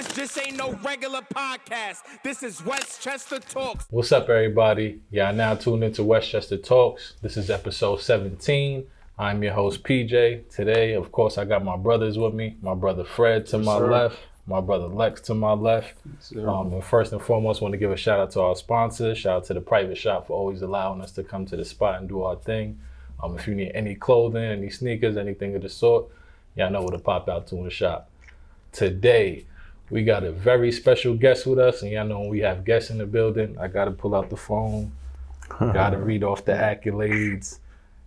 This ain't no regular podcast. This is Westchester Talks. What's up, everybody? Y'all now tuned into Westchester Talks. This is episode 17. I'm your host, PJ. Today, of course, I got my brothers with me. My brother Fred to my left, my brother Lex to my left. And first and foremost, I want to give a shout out to our sponsors. Shout out to the private shop for always allowing us to come to the spot and do our thing. If you need any clothing, any sneakers, anything of the sort, y'all know where to pop out to in the shop. Today, we got a very special guest with us, and y'all know when we have guests in the building, I gotta pull out the phone, gotta read off the accolades.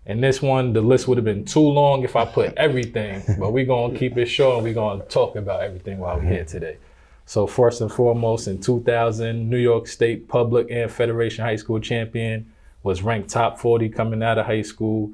And this one, the list would have been too long if I put everything, but we're gonna keep it short and we're gonna talk about everything while we're here today. So first and foremost, in 2000, New York State Public and Federation High School champion, was ranked top 40 coming out of high school.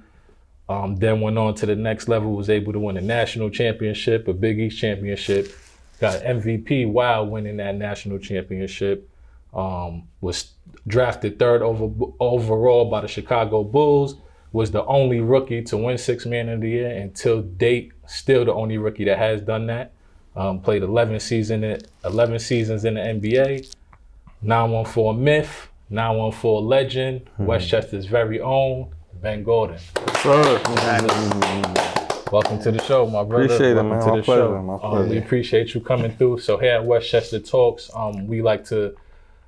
Then went on to the next level, was able to win a national championship, a Big East championship, got MVP while winning that national championship, was drafted third overall by the Chicago Bulls, was the only rookie to win Sixth Man of the Year until date, still the only rookie that has done that. Played 11 seasons in the NBA, 914 myth, 914 legend, Westchester's very own, Ben Gordon. Welcome to the show, my brother. Appreciate Welcome it, man. to My the pleasure, show. my pleasure. We appreciate you coming through. So here at Westchester Talks, we like to,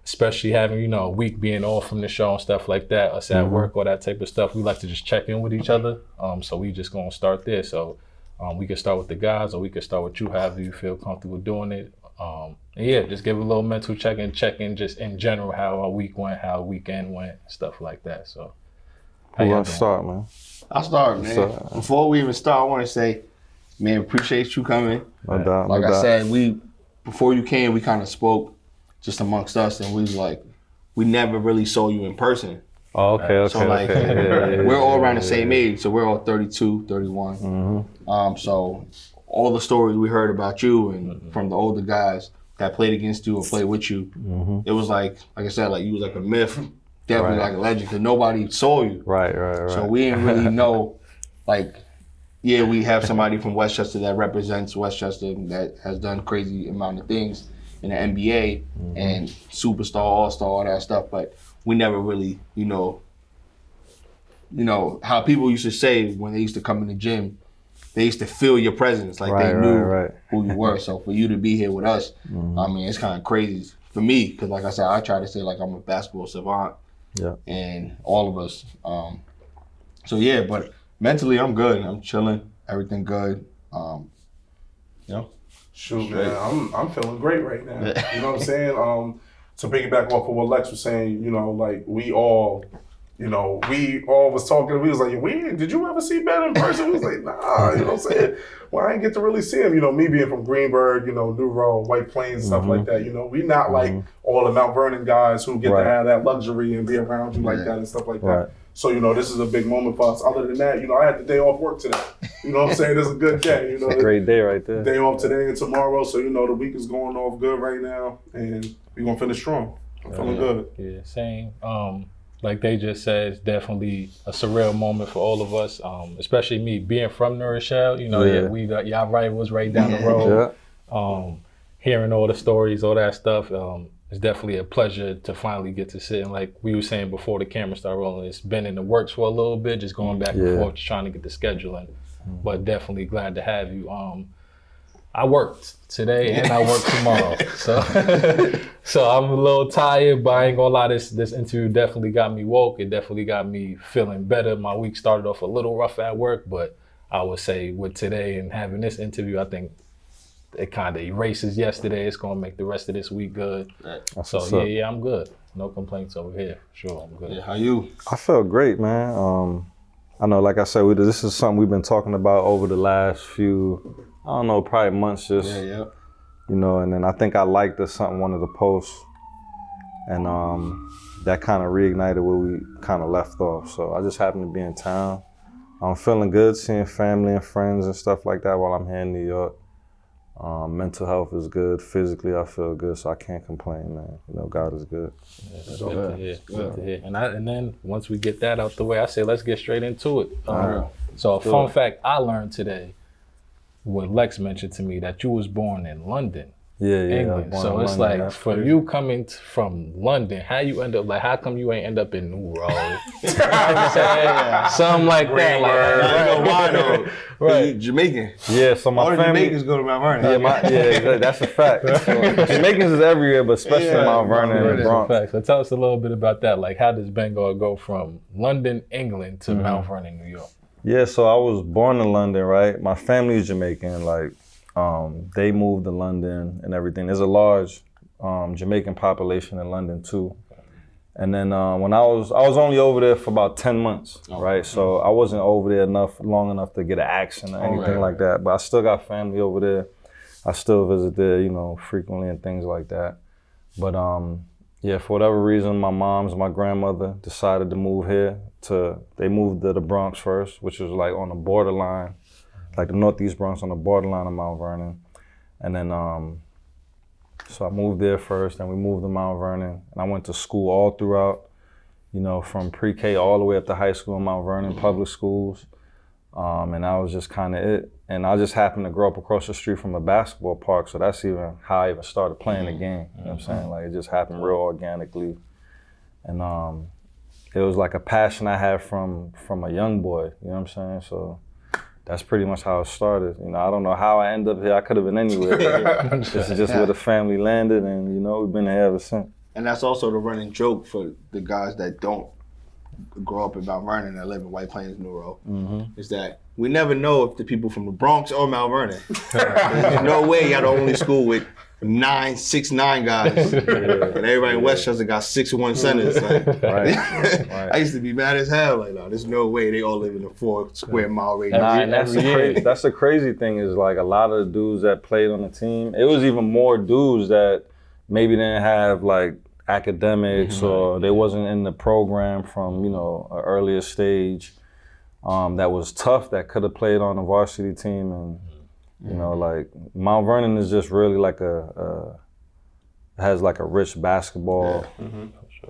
especially having, a week being off from the show and stuff like that, us at work or that type of stuff, we like to just check in with each other. So we just gonna start there. So we can start with the guys, or we can start with you, however you feel comfortable doing it. And just give a little mental check-in just in general, how our week went, how our weekend went, stuff like that. So Who want to start, man? I'll start, man. Before we even start, I want to say, man, appreciate you coming. No doubt. Like I said, before you came, we kind of spoke just amongst us, and we was like, we never really saw you in person. Oh, okay. So like, we're all around the same age, so we're all 32, 31. So all the stories we heard about you and from the older guys that played against you or played with you, it was like I said, like you was like a myth. Definitely like a legend, because nobody saw you. Right. So we didn't really know, we have somebody from Westchester that represents Westchester that has done crazy amount of things in the NBA and superstar, all-star, all that stuff, but we never really, how people used to say when they used to come in the gym, they used to feel your presence, like they knew who you were. So for you to be here with us, I mean, it's kind of crazy for me, because like I said, I try to say like I'm a basketball savant. Yeah. And all of us. But mentally I'm good. I'm chilling. Everything good. Shoot, man, I'm feeling great right now. You know what I'm saying? To piggyback off of what Lex was saying, we all was talking. We was like, did you ever see Ben in person? We was like, nah, you know what I'm saying? Well, I didn't get to really see him. Me being from Greenburgh, New Road, White Plains, stuff like that. We not like all the Mount Vernon guys who get to have that luxury and be around you like that and stuff like that. So, this is a big moment for us. Other than that, I had the day off work today. You know what I'm saying? It's a good day. It's a great day right there. Day off today and tomorrow. So, the week is going off good right now. And we're going to finish strong. I'm feeling good. Yeah, same. Like they just said, it's definitely a surreal moment for all of us, especially me being from New Rochelle. Y'all rivals right down the road. Hearing all the stories, all that stuff, it's definitely a pleasure to finally get to sit. And like we were saying before the camera started rolling, it's been in the works for a little bit, just going back and forth, just trying to get the scheduling. But definitely glad to have you. I worked today and I work tomorrow. So I'm a little tired, but I ain't gonna lie, this interview definitely got me woke. It definitely got me feeling better. My week started off a little rough at work, but I would say with today and having this interview, I think it kind of erases yesterday. It's gonna make the rest of this week good. So yeah, I'm good. No complaints over here. Sure, I'm good. Yeah, how you? I felt great, man. I know, like I said, this is something we've been talking about over the last few, probably months, and then I think I liked one of the posts, and that kind of reignited where we kind of left off. So I just happened to be in town. I'm feeling good, seeing family and friends and stuff like that while I'm here in New York. Mental health is good. Physically, I feel good, so I can't complain, man. God is good. Yeah, that's good to hear. And then once we get that out the way, I say let's get straight into it. So a fun fact I learned today, what Lex mentioned to me, that you was born in London. Yeah. England. So it's London, like for you coming from London, how you end up like? How come you ain't end up in New Road? Something like that. I know why though. Right. Jamaican. Yeah, so my All the family. Jamaicans go to Mount Vernon. Yeah, that's a fact. So, Jamaicans is everywhere, but especially Mount Vernon and the Bronx. Fact. So tell us a little bit about that. Like, how does Bengal go from London, England, to Mount Vernon, New York? Yeah, so I was born in London, right? My family is Jamaican. Like, they moved to London and everything. There's a large Jamaican population in London too. And then when I was only over there for about 10 months, right? So I wasn't over there long enough to get an accent or anything like that. But I still got family over there. I still visit there, frequently and things like that. But yeah, for whatever reason, my grandmother decided to move here. They moved to the Bronx first, which was like on the borderline, like the Northeast Bronx on the borderline of Mount Vernon. And then, so I moved there first, and we moved to Mount Vernon. And I went to school all throughout, from pre-K all the way up to high school in Mount Vernon, public schools. And that was just kind of it. And I just happened to grow up across the street from a basketball park, so that's even how I even started playing the game. You know what I'm saying? Like, it just happened real organically. And it was like a passion I had from a young boy, you know what I'm saying? So that's pretty much how it started. I don't know how I ended up here. I could have been anywhere. This is just where the family landed, and we've been here ever since. And that's also the running joke for the guys that don't grow up in Mount Vernon that live in White Plains, New Road, is that we never know if the people from the Bronx or Mount Vernon. There's no way y'all the only school with 6'9" guys, and everybody in Westchester got 6'1" centers. Like, Right. I used to be mad as hell. Like, no, there's no way they all live in a 4 square mile radius. And that's the crazy thing is, like, a lot of the dudes that played on the team, it was even more dudes that maybe didn't have like academics or they wasn't in the program from an earlier stage that was tough, that could have played on the varsity team. And like Mount Vernon is just really like has like a rich basketball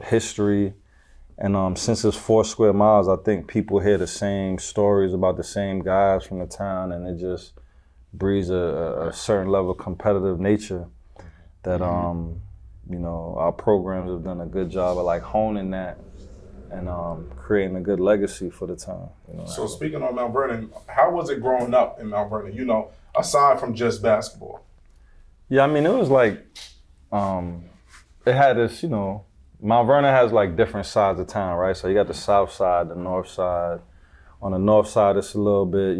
history. And since it's 4 square miles, I think people hear the same stories about the same guys from the town, and it just breeds a certain level of competitive nature that our programs have done a good job of like honing that and creating a good legacy for the town. So speaking on Mount Vernon, how was it growing up in Mount Vernon, aside from just basketball? Yeah, I mean, it was like, it had this, Mount Vernon has like different sides of town, right? So you got the south side, the north side. On the north side, it's a little bit,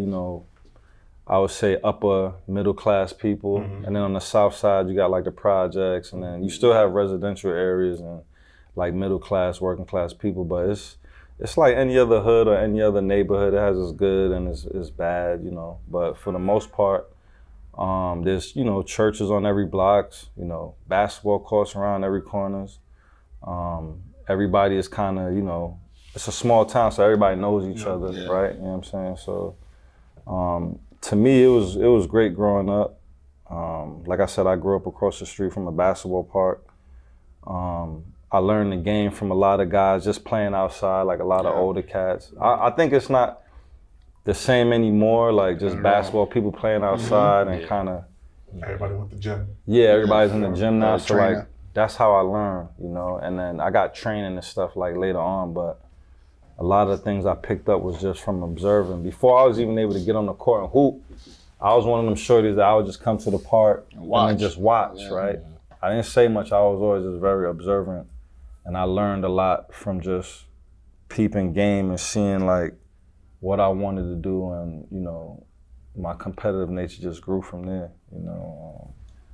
I would say upper middle class people. And then on the south side, you got like the projects, and then you still have residential areas and like middle class, working class people. But it's like any other hood or any other neighborhood. It has its good and its bad, But for the most part, there's, churches on every block, basketball courts around every corners. Everybody is kind of, it's a small town, so everybody knows each other, right? You know what I'm saying? So to me, it was great growing up. Like I said, I grew up across the street from a basketball park. I learned the game from a lot of guys just playing outside, like a lot of older cats. I think it's not the same anymore, like just basketball, people playing outside and kind of... Everybody went to the gym. Yeah, everybody's in the gym now, so like, that's how I learned, and then I got training and stuff like later on, but a lot of the things I picked up was just from observing. Before I was even able to get on the court and hoop, I was one of them shorties that I would just come to the park and then just watch, right? I didn't say much, I was always just very observant, and I learned a lot from just peeping game and seeing like what I wanted to do, and my competitive nature just grew from there,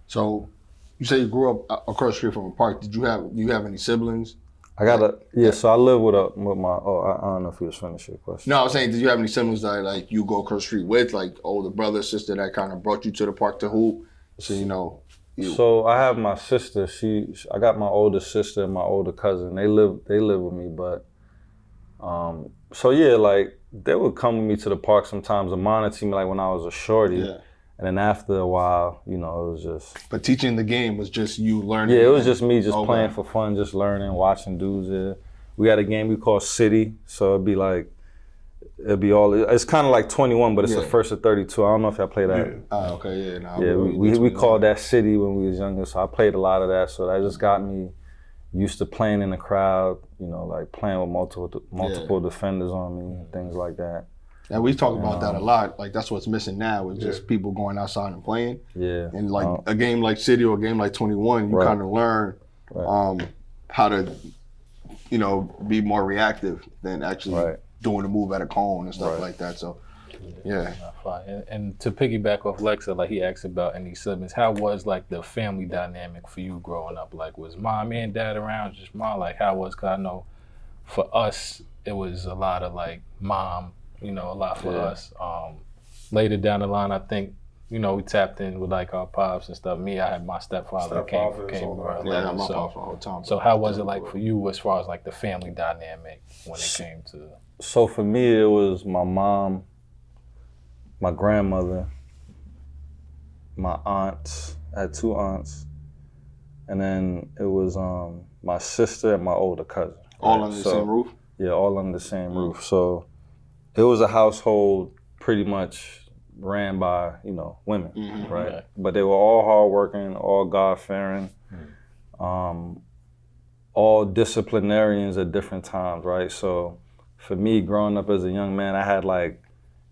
So you say you grew up across the street from a park. Do you have any siblings? I got so I live with my, I don't know if you was finished your question. No, I was saying, did you have any siblings that like you go across the street with, like older brother, sister that kind of brought you to the park to hoop? So So I have my sister. I got my older sister and my older cousin. They live with me, but so yeah, like they would come with me to the park sometimes and monitor me like when I was a shorty. Yeah. And then after a while, it was just... But teaching the game was just you learning? Yeah, it was just me playing for fun, just learning, watching dudes there. We had a game we call City, so it'd be like, it'll be all. It's kind of like 21, but it's the first of 32. I don't know if y'all play that. Okay, yeah. No, Yeah, we called that city when we was younger, so I played a lot of that. So that just got me used to playing in the crowd, like playing with multiple defenders on me and things like that. And we talk about that a lot. Like that's what's missing now is just people going outside and playing. Yeah. And like a game like City or a game like 21, you kind of learn how to, be more reactive than actually doing a move at a cone and stuff like that. So, yeah. And to piggyback off Lexa, like he asked about any siblings, how was like the family dynamic for you growing up? Like was mom and dad around, just mom? Like how was, cause I know for us, it was a lot of like mom, a lot for us. Later down the line, I think, we tapped in with like our pops and stuff. Me, I had my stepfather came around. Yeah, my pops all the time. So how was it like for you as far as like the family dynamic when it came to? So for me, it was my mom, my grandmother, my aunts. I had 2 aunts, and then it was my sister and my older cousin. All under the same roof? Yeah, all under the same roof. So it was a household pretty much ran by, women, right? Yeah. But they were all hardworking, all God-fearing, all disciplinarians at different times, right? So for me, growing up as a young man, I had like,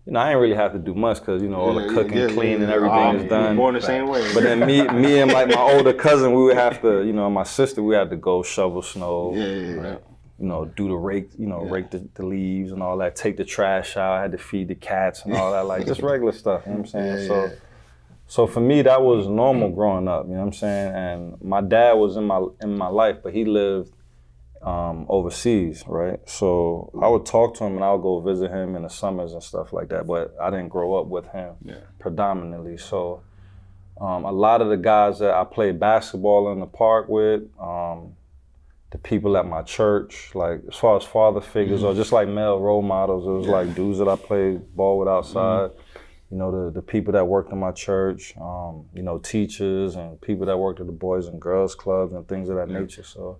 I didn't really have to do much because, all the cooking, cleaning, everything is done. Born the same way. But then me and like my older cousin, we would have to, my sister, we had to go shovel snow. Right? Do the rake, rake the leaves and all that, take the trash out. I had to feed the cats and all that, like just regular stuff, you know what I'm saying? So for me, that was normal growing up, you know what I'm saying? And my dad was in my life, but he lived overseas, right? So I would talk to him and I would go visit him in the summers and stuff like that, but I didn't grow up with him predominantly. So a lot of the guys that I played basketball in the park with, the people at my church, like as far as father figures or just like male role models, it was like dudes that I played ball with outside, the people that worked in my church, teachers and people that worked at the Boys and Girls Clubs and things of that nature. So,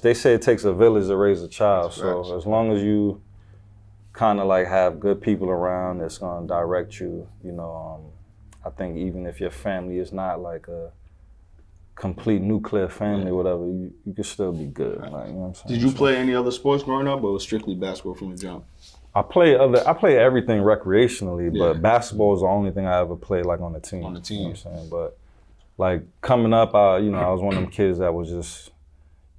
they say it takes a village to raise a child. So as long as you kind of like have good people around that's gonna direct you, I think even if your family is not like a complete nuclear family, whatever, you can still be good. Like, you know what I'm saying? Did you play any other sports growing up, or was strictly basketball from the jump? I play everything recreationally, but basketball is the only thing I ever played like on the team. On the team. You know what I'm saying? But like coming up, I was one of them kids that was just,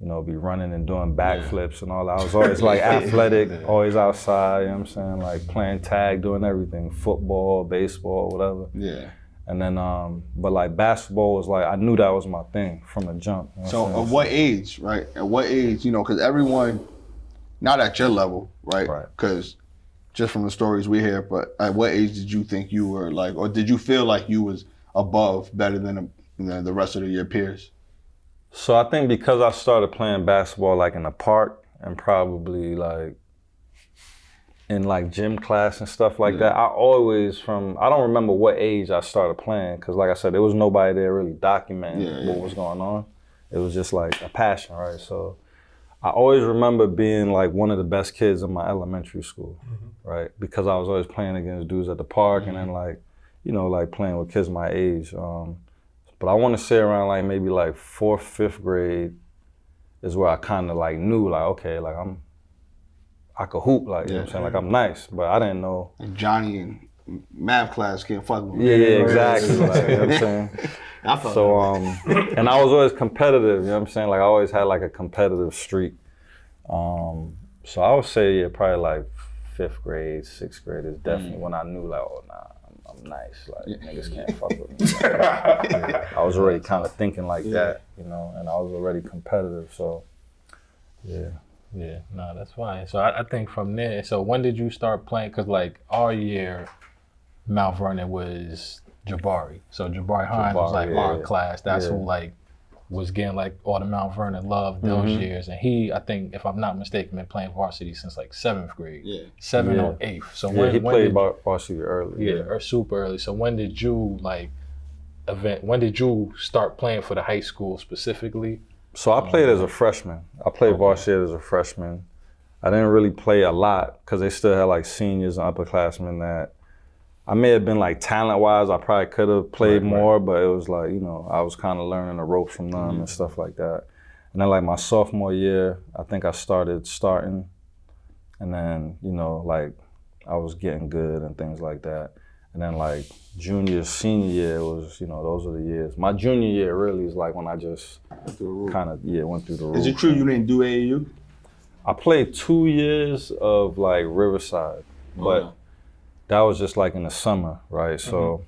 be running and doing backflips and all that. I was always like athletic, always outside, you know what I'm saying? Like playing tag, doing everything, football, baseball, whatever. Yeah. And then, but like basketball was like, I knew that was my thing from the jump. You know so at what age, right? At what age, because everyone, not at your level, right? Because just from the stories we hear, but at what age did you think you were like, or did you feel like you was above, better than the rest of your peers? So I think because I started playing basketball like in the park and probably like in like gym class and stuff like that, I don't remember what age I started playing because like I said, there was nobody there really documenting what was going on. It was just like a passion, right? So I always remember being like one of the best kids in my elementary school, right? Because I was always playing against dudes at the park and then like, like playing with kids my age. But I want to say around like maybe like 4th, 5th grade is where I kind of like knew like, okay, like I could hoop, like, you know what I'm saying? Like, I'm nice, but I didn't know. And Johnny in math class can't fuck with me. Yeah, exactly. Like, you know what I'm saying? And I was always competitive, you know what I'm saying? Like, I always had like a competitive streak. So I would say, probably like 5th grade, 6th grade is definitely when I knew like, oh, nah, I'm nice. Like, niggas can't fuck with me. I was already kind of thinking like that, and I was already competitive, so, yeah. Yeah, no, that's fine. So I think from there, so when did you start playing? Because like our year, Mount Vernon was Jabari. So Jabari Hines was like our class. That's who like was getting like all the Mount Vernon love those years. And he, I think, if I'm not mistaken, been playing varsity since like 7th grade. Yeah. 7th or 8th. So when he played varsity early. Yeah, or super early. So when did you when did you start playing for the high school specifically? So I played as a freshman. I played varsity as a freshman. I didn't really play a lot because they still had like seniors and upperclassmen that I may have been like talent-wise, I probably could have played more, but it was like, you know, I was kind of learning the ropes from them and stuff like that. And then like my sophomore year, I think I started starting, and then, you know, like I was getting good and things like that. And then like junior, senior year was, you know, those are the years. My junior year really is like when I just kind of, went through the roof. Is it true you didn't do AAU? I played 2 years of like Riverside, but that was just like in the summer, right? So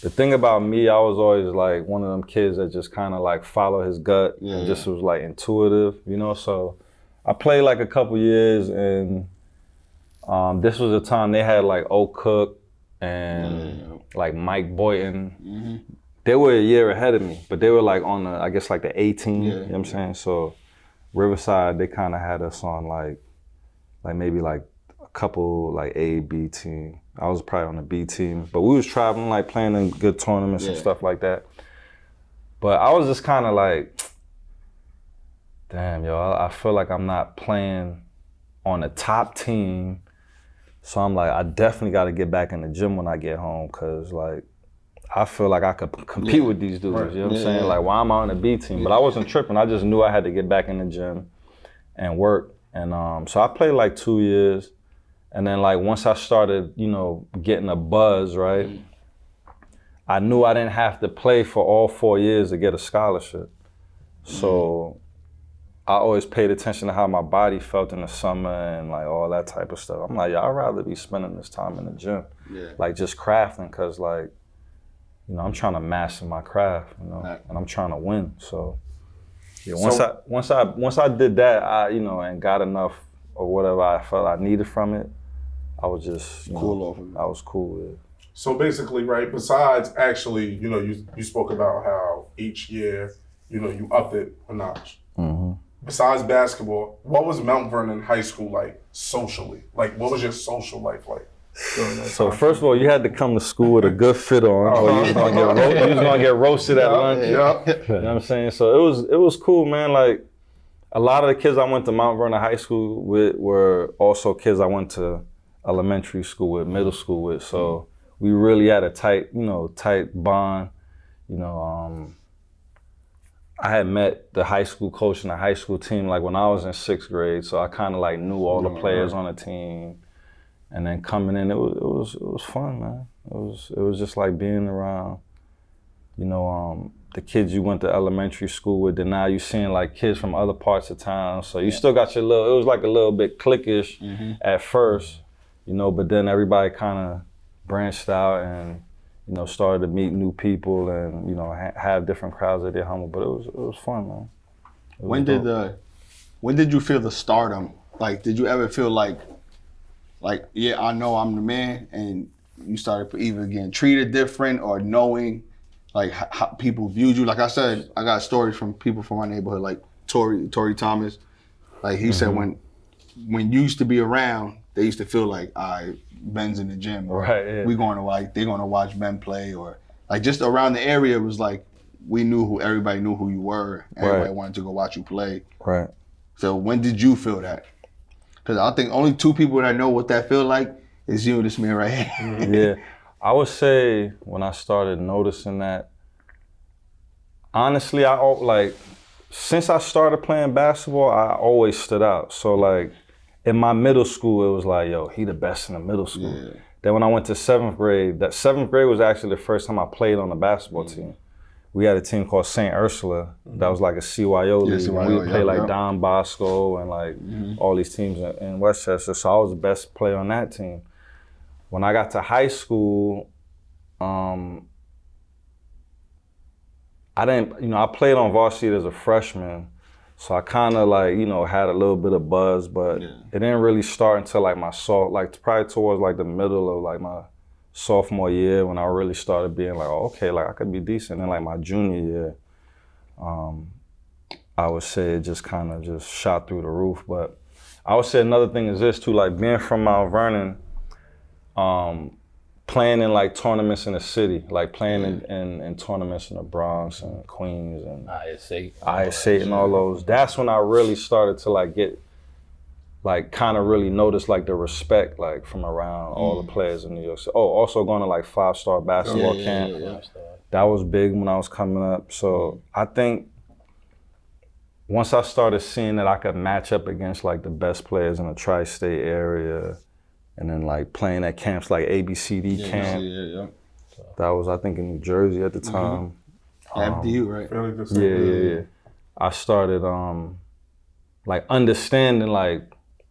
the thing about me, I was always like one of them kids that just kind of like follow his gut and just was like intuitive, you know? So I played like a couple years, and this was the time they had like O. Cook and like Mike Boynton. They were a year ahead of me, but they were like on the, I guess like the A team, you know what I'm saying? So Riverside, they kind of had us on like maybe like a couple like A, B team. I was probably on the B team, but we was traveling, like playing in good tournaments and stuff like that. But I was just kind of like, damn, yo, I feel like I'm not playing on a top team. So I'm like, I definitely got to get back in the gym when I get home, because like, I feel like I could compete with these dudes, you know what I'm saying? Like, why am I on the B team? But I wasn't tripping. I just knew I had to get back in the gym and work. And so I played like 2 years. And then like once I started, you know, getting a buzz, right? I knew I didn't have to play for all 4 years to get a scholarship. So I always paid attention to how my body felt in the summer and like all that type of stuff. I'm like, yeah, I'd rather be spending this time in the gym. Like just crafting, cause like, you know, I'm trying to master my craft, you know, and I'm trying to win. So, yeah, once I did that, I, you know, and got enough or whatever I felt I needed from it, I was just cool off of it. I was cool with it. So basically, right, besides actually, you know, you spoke about how each year, you know, you upped it a notch. Besides basketball, what was Mount Vernon High School like socially? Like, what was your social life like? So first of all, you had to come to school with a good fit on, or you was gonna get roasted at lunch. You know what I'm saying? So it was cool, man. Like a lot of the kids I went to Mount Vernon High School with were also kids I went to elementary school with, middle school with. So we really had a tight bond. You know, I had met the high school coach and the high school team like when I was in 6th grade. So I kind of like knew all the players on the team. And then coming in, it was fun, man. It was just like being around, you know, the kids you went to elementary school with, and now you're seeing like kids from other parts of town. So you still got your it was like a little bit cliquish at first, you know, but then everybody kind of branched out and, you know, started to meet new people and, you know, have different crowds at their home. But it was fun, man. When did you feel the stardom? Like, did you ever feel like, yeah, I know I'm the man, and you started either getting treated different or knowing like how people viewed you? Like I said, I got stories from people from my neighborhood, like Tory Thomas. Like he said when you used to be around, they used to feel like, Ben's in the gym, or they're going to watch Ben play, or like just around the area, it was like everybody knew who you were. Everybody wanted to go watch you play. Right. So when did you feel that? Because I think only 2 people that know what that feel like is you and this man right here. Yeah, I would say when I started noticing that, honestly, since I started playing basketball, I always stood out. So like in my middle school, it was like, yo, he the best in the middle school. Yeah. Then when I went to 7th grade, that 7th grade was actually the first time I played on the basketball team. We had a team called St. Ursula that was like a CYO league. And we would play like Don Bosco and like all these teams in Westchester. So I was the best player on that team. When I got to high school, I played on varsity as a freshman. So I kind of like, you know, had a little bit of buzz, but it didn't really start until like probably towards like the middle of like my sophomore year when I really started being like, oh, okay, like I could be decent. And like my junior year, I would say it just kind of just shot through the roof. But I would say another thing is this too, like being from Mount Vernon, playing in like tournaments in the city, like playing in tournaments in the Bronx and Queens and ISA and all those. That's when I really started to like get like kind of really noticed like the respect like from around all the players in New York City. Oh, also going to like 5-star basketball camp. That was big when I was coming up. So I think once I started seeing that I could match up against like the best players in the tri-state area, and then like playing at camps like ABCD camp. That was, I think, in New Jersey at the time. After you, right? Yeah. I started like understanding like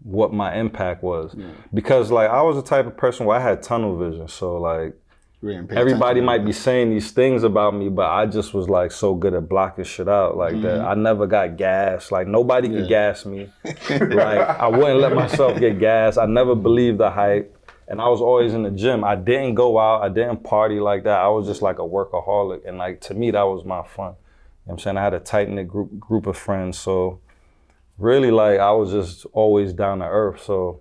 what my impact was. Because like I was the type of person where I had tunnel vision. So like everybody might be saying these things about me, but I just was like so good at blocking shit out like that. I never got gassed. Like nobody could gas me. Like I wouldn't let myself get gassed. I never believed the hype. And I was always in the gym. I didn't go out. I didn't party like that. I was just like a workaholic. And like to me, that was my fun. You know what I'm saying? I had a tight-knit group of friends. So really like I was just always down to earth. So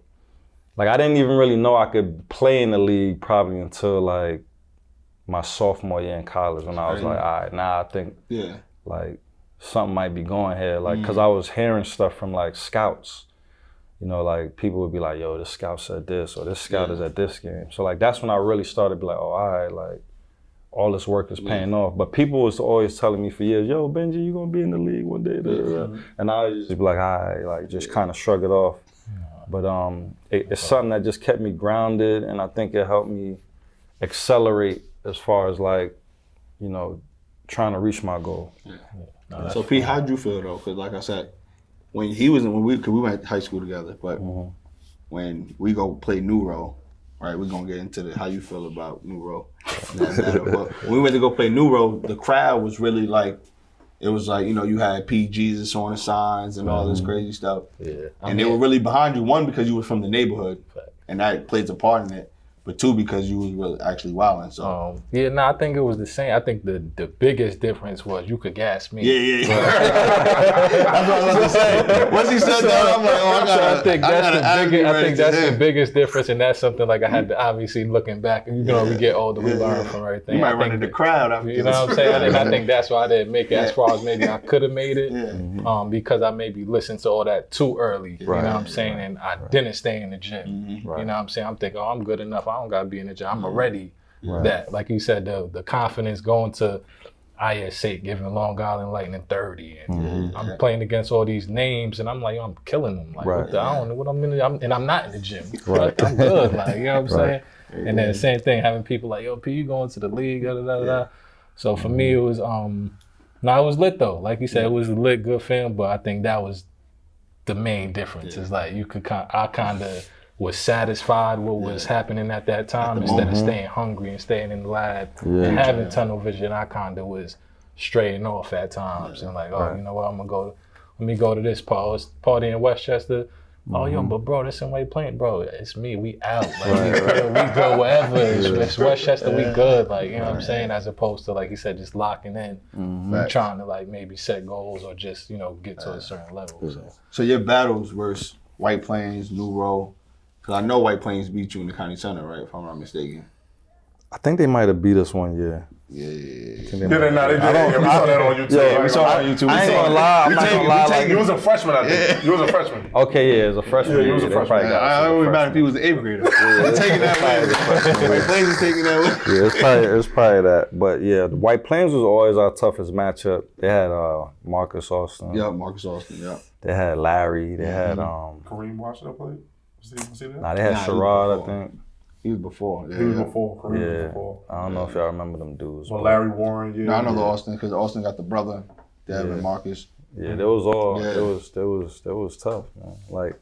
like I didn't even really know I could play in the league probably until like my sophomore year in college, when I was like, all right, now I think like something might be going here. Like, cause I was hearing stuff from like scouts, you know, like people would be like, yo, this scout said this, or this scout is at this game. So like, that's when I really started to be like, oh, all right, like all this work is paying off. But people was always telling me for years, yo, Benji, you gonna be in the league one day. And I would just be like, all right, like just kind of shrug it off. But it's something that just kept me grounded, and I think it helped me accelerate as far as like, you know, trying to reach my goal. So Pete, how'd you feel though? Because like I said, when we went to high school together, but when we go play New Row, right? We're gonna get into how you feel about New Row. But when we went to go play New Row, the crowd was really like, it was like, you know, you had P. Jesus on the signs and all this crazy stuff. And they were really behind you. One, because you were from the neighborhood, and that plays a part in it. But two, because you was really actually wilding. So I think it was the same. I think the biggest difference was you could gas me. That's what I was about to say. Once he said that, I'm like, oh, I think that's the biggest difference, and that's something like I had to obviously looking back. And you know, we get older, we learn from everything. You might run in the crowd after you know what I'm saying? I think that's why I didn't make it as far as maybe I could have made it, because I maybe listened to all that too early. You know what I'm saying? And I didn't stay in the gym. You know what I'm saying? I'm thinking, oh, I'm good enough. I don't gotta be in the gym. I'm already that. Like you said, the confidence going to IS8, giving Long Island Lightning 30, and I'm playing against all these names, and I'm like, I'm killing them. Like, I don't know what I'm in. And I'm not in the gym. Like, I'm good. Like, you know what I'm saying? And then the same thing, having people like, yo, P, you going to the league? So for me, it was it was lit though. Like you said, it was a lit, good film. But I think that was the main difference. Is like I kind of was satisfied what was happening at that time instead of staying hungry and staying in the lab and having tunnel vision. I kind of was straying off at times and like, you know what, let me go to this party in Westchester. Oh, yo, but bro, this ain't way playing, bro. It's me. We out. Like, we go wherever. It's Westchester. We good. Like, you know what I'm saying? As opposed to, like you said, just locking in, trying to like maybe set goals or just, you know, get to a certain level. So your battles versus White Plains, New Row, because I know White Plains beat you in the county center, right? If I'm not mistaken. I think they might have beat us one year. They did. We saw that on YouTube. Yeah, we saw it on YouTube. I ain't gonna lie. I'm not gonna lie. You was a freshman, I think. You was a freshman. Okay, as a freshman. You was a freshman. I always about if he was an 8th grader. Taking that way. White Plains is taking that way. Yeah, it's probably that. But yeah, the White Plains was always our toughest matchup. They had Marcus Austin. Yeah, Marcus Austin. Yeah. They had Larry. They had Kareem Washington played. See that? Nah, they had Sherrod, I think. He was before. He was before. Kareem was before. I don't know if y'all remember them dudes. Well, Larry Warren. No, I know the Austin because Austin got the brother, Devin Marcus. Yeah, there was all. It was tough, man. Like,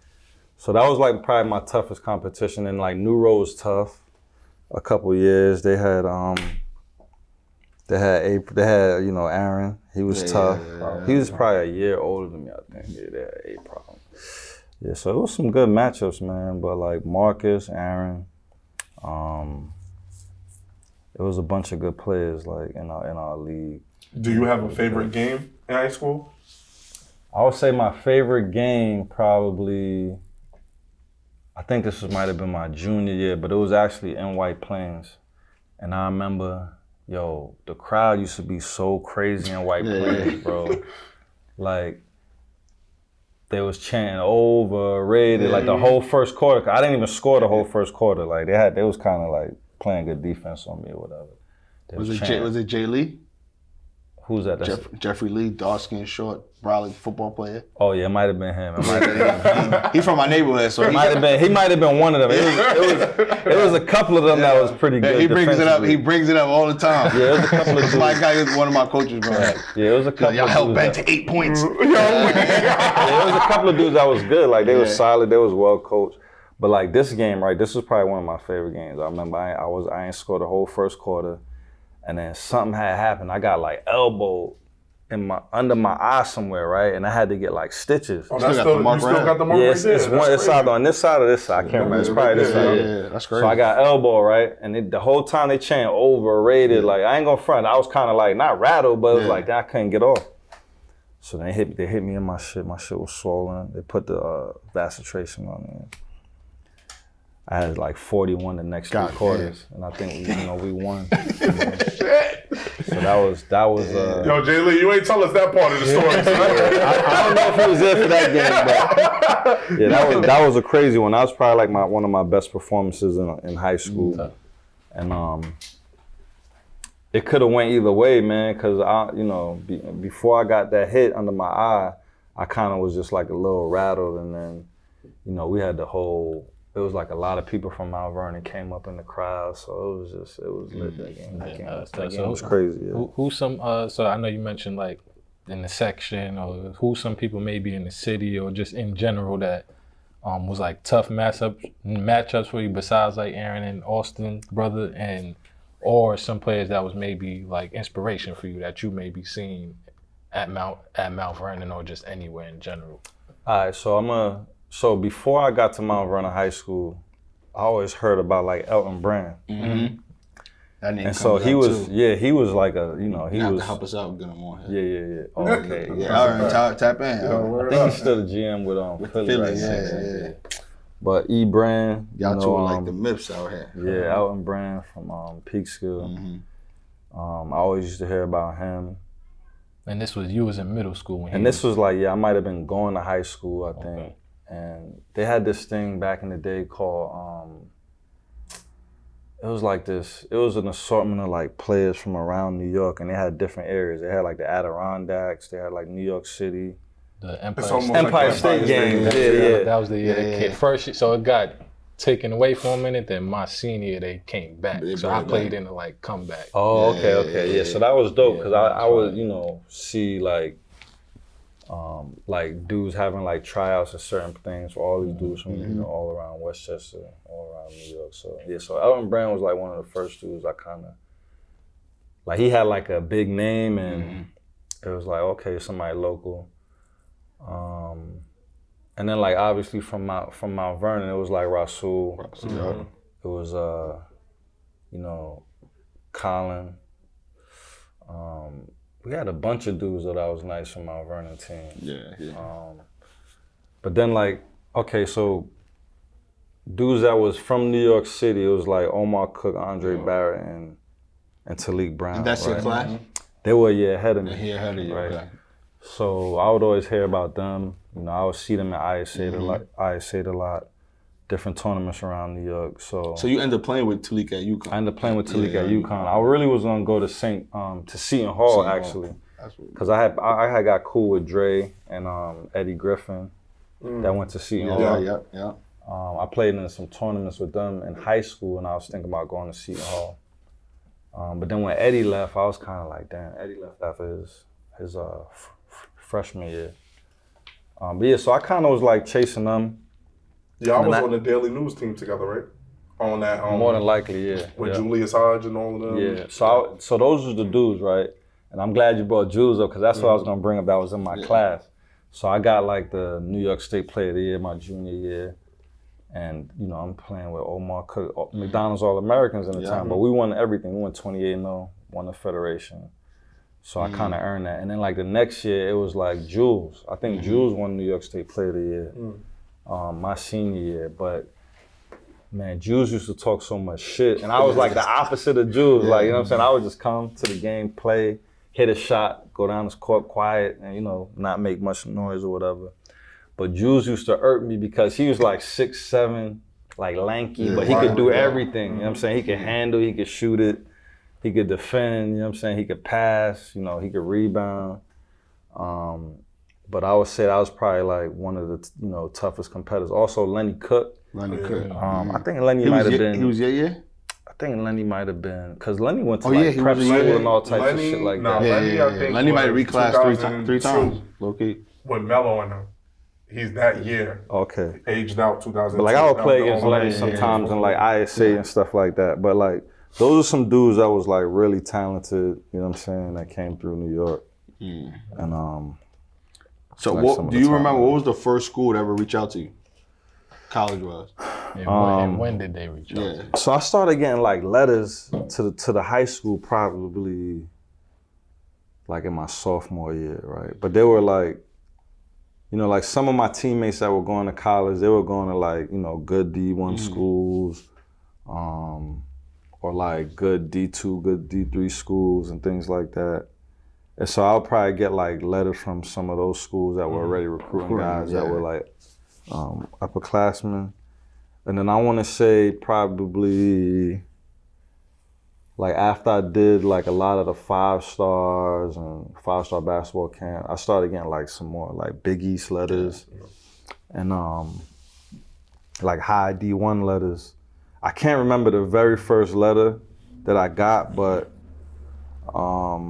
so that was like probably my toughest competition. And like New Row was tough. A couple years they had you know, Aaron. He was tough. He was probably a year older than me, I think. Yeah, they had A problem. Yeah, so it was some good matchups, man. But like Marcus, Aaron, it was a bunch of good players like in our league. Do you have a favorite game in high school? I would say my favorite game probably, I think this might have been my junior year, but it was actually in White Plains. And I remember, the crowd used to be so crazy in White Plains, bro. Like, they was chanting overrated like the whole first quarter. I didn't even score the whole first quarter. Like they was kind of like playing good defense on me or whatever. Was it Jay Lee? Who's that? Jeffrey Lee, dark skin, short, Raleigh football player. Oh yeah, it might have been him. He's from my neighborhood, so he might have been one of them. It was a couple of them that was pretty good. He brings it up. He brings it up all the time. Yeah, it was a couple of dudes. My guy is one of my coaches, bro. Yeah, it was a couple. Y'all of held dudes back to 8 points. Yeah, it was a couple of dudes that was good. Like they was solid. They was well coached. But like this game, right? This was probably one of my favorite games. I remember I ain't scored the whole first quarter, and then something had happened. I got like elbowed under my eye somewhere, right? And I had to get like stitches. Oh, you still got the mark yeah, right there? It's either on this side or this side. I can't remember. It's probably this side. Yeah, that's crazy. So I got elbow, right? And the whole time they chanted overrated. Like I ain't gonna front. I was kind of like not rattled, but it was like I couldn't get off. So they hit me in my shit. My shit was swollen. They put the vasodilation on it. I had like 41 the next 3 quarters, and I think we won. So that was. Yo, Jay Lee, you ain't tell us that part of the story. I don't know if he was there for that game, but yeah, that was a crazy one. That was probably like one of my best performances in high school, and it could have went either way, man. Cause before I got that hit under my eye, I kind of was just like a little rattled, and then we had the whole. It was like a lot of people from Mount Vernon came up in the crowd, so it was lit that game. That game was crazy. Yeah. Who's some? So I know you mentioned like in the section, or who's some people maybe in the city, or just in general that was like tough matchups for you besides like Aaron and Austin, brother, or some players that was maybe like inspiration for you that you maybe seen at Mount Vernon or just anywhere in general. All right, so before I got to Mount Vernon High School, I always heard about like Elton Brand. Mm-hmm. That name and so he was, too. He was like he have was. to help us out, get him on here. Yeah. Oh, okay. Tap in. I think he's still the GM with Philly. Right? Yeah. But Brand, y'all two are like the myths out here. Yeah, Elton Brand from Peekskill. Mm-hmm. I always used to hear about him. And you was in middle school when this was like, I might have been going to high school, I think. Okay. And they had this thing back in the day called, it was like this, it was an assortment of like players from around New York, and they had different areas. They had like the Adirondacks, they had like New York City. The Empire State Games. Yeah. That was the year they came first. So it got taken away for a minute, then my senior year they came back. So I played in the like comeback. Oh, okay. Yeah, so that was dope, because I would, see like dudes having like tryouts and certain things for all these dudes from all around Westchester, all around New York. So Elton Brand was like one of the first dudes I kind of like. He had like a big name, and it was like, okay, somebody local. And then like obviously from Mount Vernon, it was like Rasul. It was Colin. We had a bunch of dudes that was nice from Mount Vernon team. Yeah. But then so dudes that was from New York City, it was like Omar Cook, Andre Barrett, and Talik Brown. And that's your class? They were ahead of me. Ahead of you, right? Okay. So I would always hear about them. I would see them at ISA a lot, different tournaments around New York. So you ended up playing with Talik at UConn. I ended up playing with Talik at UConn. I really was gonna go to Seton Hall actually, because I had got cool with Dre and Eddie Griffin that went to Seton Hall. Yeah. I played in some tournaments with them in high school, and I was thinking about going to Seton Hall. But then when Eddie left, I was kind of like, damn, Eddie left after his freshman year. But so I kind of was like chasing them. Yeah, I was on the Daily News team together, right? On that. More than likely, yeah. With Julius Hodge and all of them. Yeah. So those was the dudes, right? And I'm glad you brought Jules up, because that's what I was gonna bring up. That was in my class. So I got like the New York State Player of the Year my junior year, and I'm playing with Omar Cook, McDonald's All-Americans in the time. But we won everything. We won 28-0, won the Federation. So I kind of earned that. And then like the next year, it was like Jules. I think Jules won New York State Player of the Year my senior year. But man, Jules used to talk so much shit. And I was like the opposite of Jules. Like, you know what I'm saying? I would just come to the game, play, hit a shot, go down the court quiet, and not make much noise or whatever. But Jules used to irk me because he was like 6'7", like lanky, but he could do everything. You know what I'm saying? He could handle, he could shoot it, he could defend, you know what I'm saying? He could pass, you know, he could rebound. But I would say that was probably like one of the, you know, toughest competitors. Also, Lenny Cook. I think Lenny might have been. He was yeah. I think Lenny might have been, because Lenny went to he prep was school and all types of shit like that. Lenny might have reclassed three times. Low-key. With Melo in him. He's that year. Okay. Aged out 2002. But like I would play against Lenny sometimes in like ISA and stuff like that. But like those are some dudes that was like really talented, you know what I'm saying, that came through New York. And so like what do you remember, what was the first school to ever reach out to you? College-wise? And when did they reach out? So I started getting like letters to the high school probably like in my sophomore year, right? But they were like, you know, like some of my teammates that were going to college, they were going to like, you know, good D1 schools, or like good D2, good D3 schools and things like that. And so I'll probably get like letters from some of those schools that were already recruiting guys that were like upperclassmen. And then I want to say probably like after I did like a lot of the 5-stars and 5-star basketball camp, I started getting like some more like Big East letters and like high D1 letters. I can't remember the very first letter that I got, but I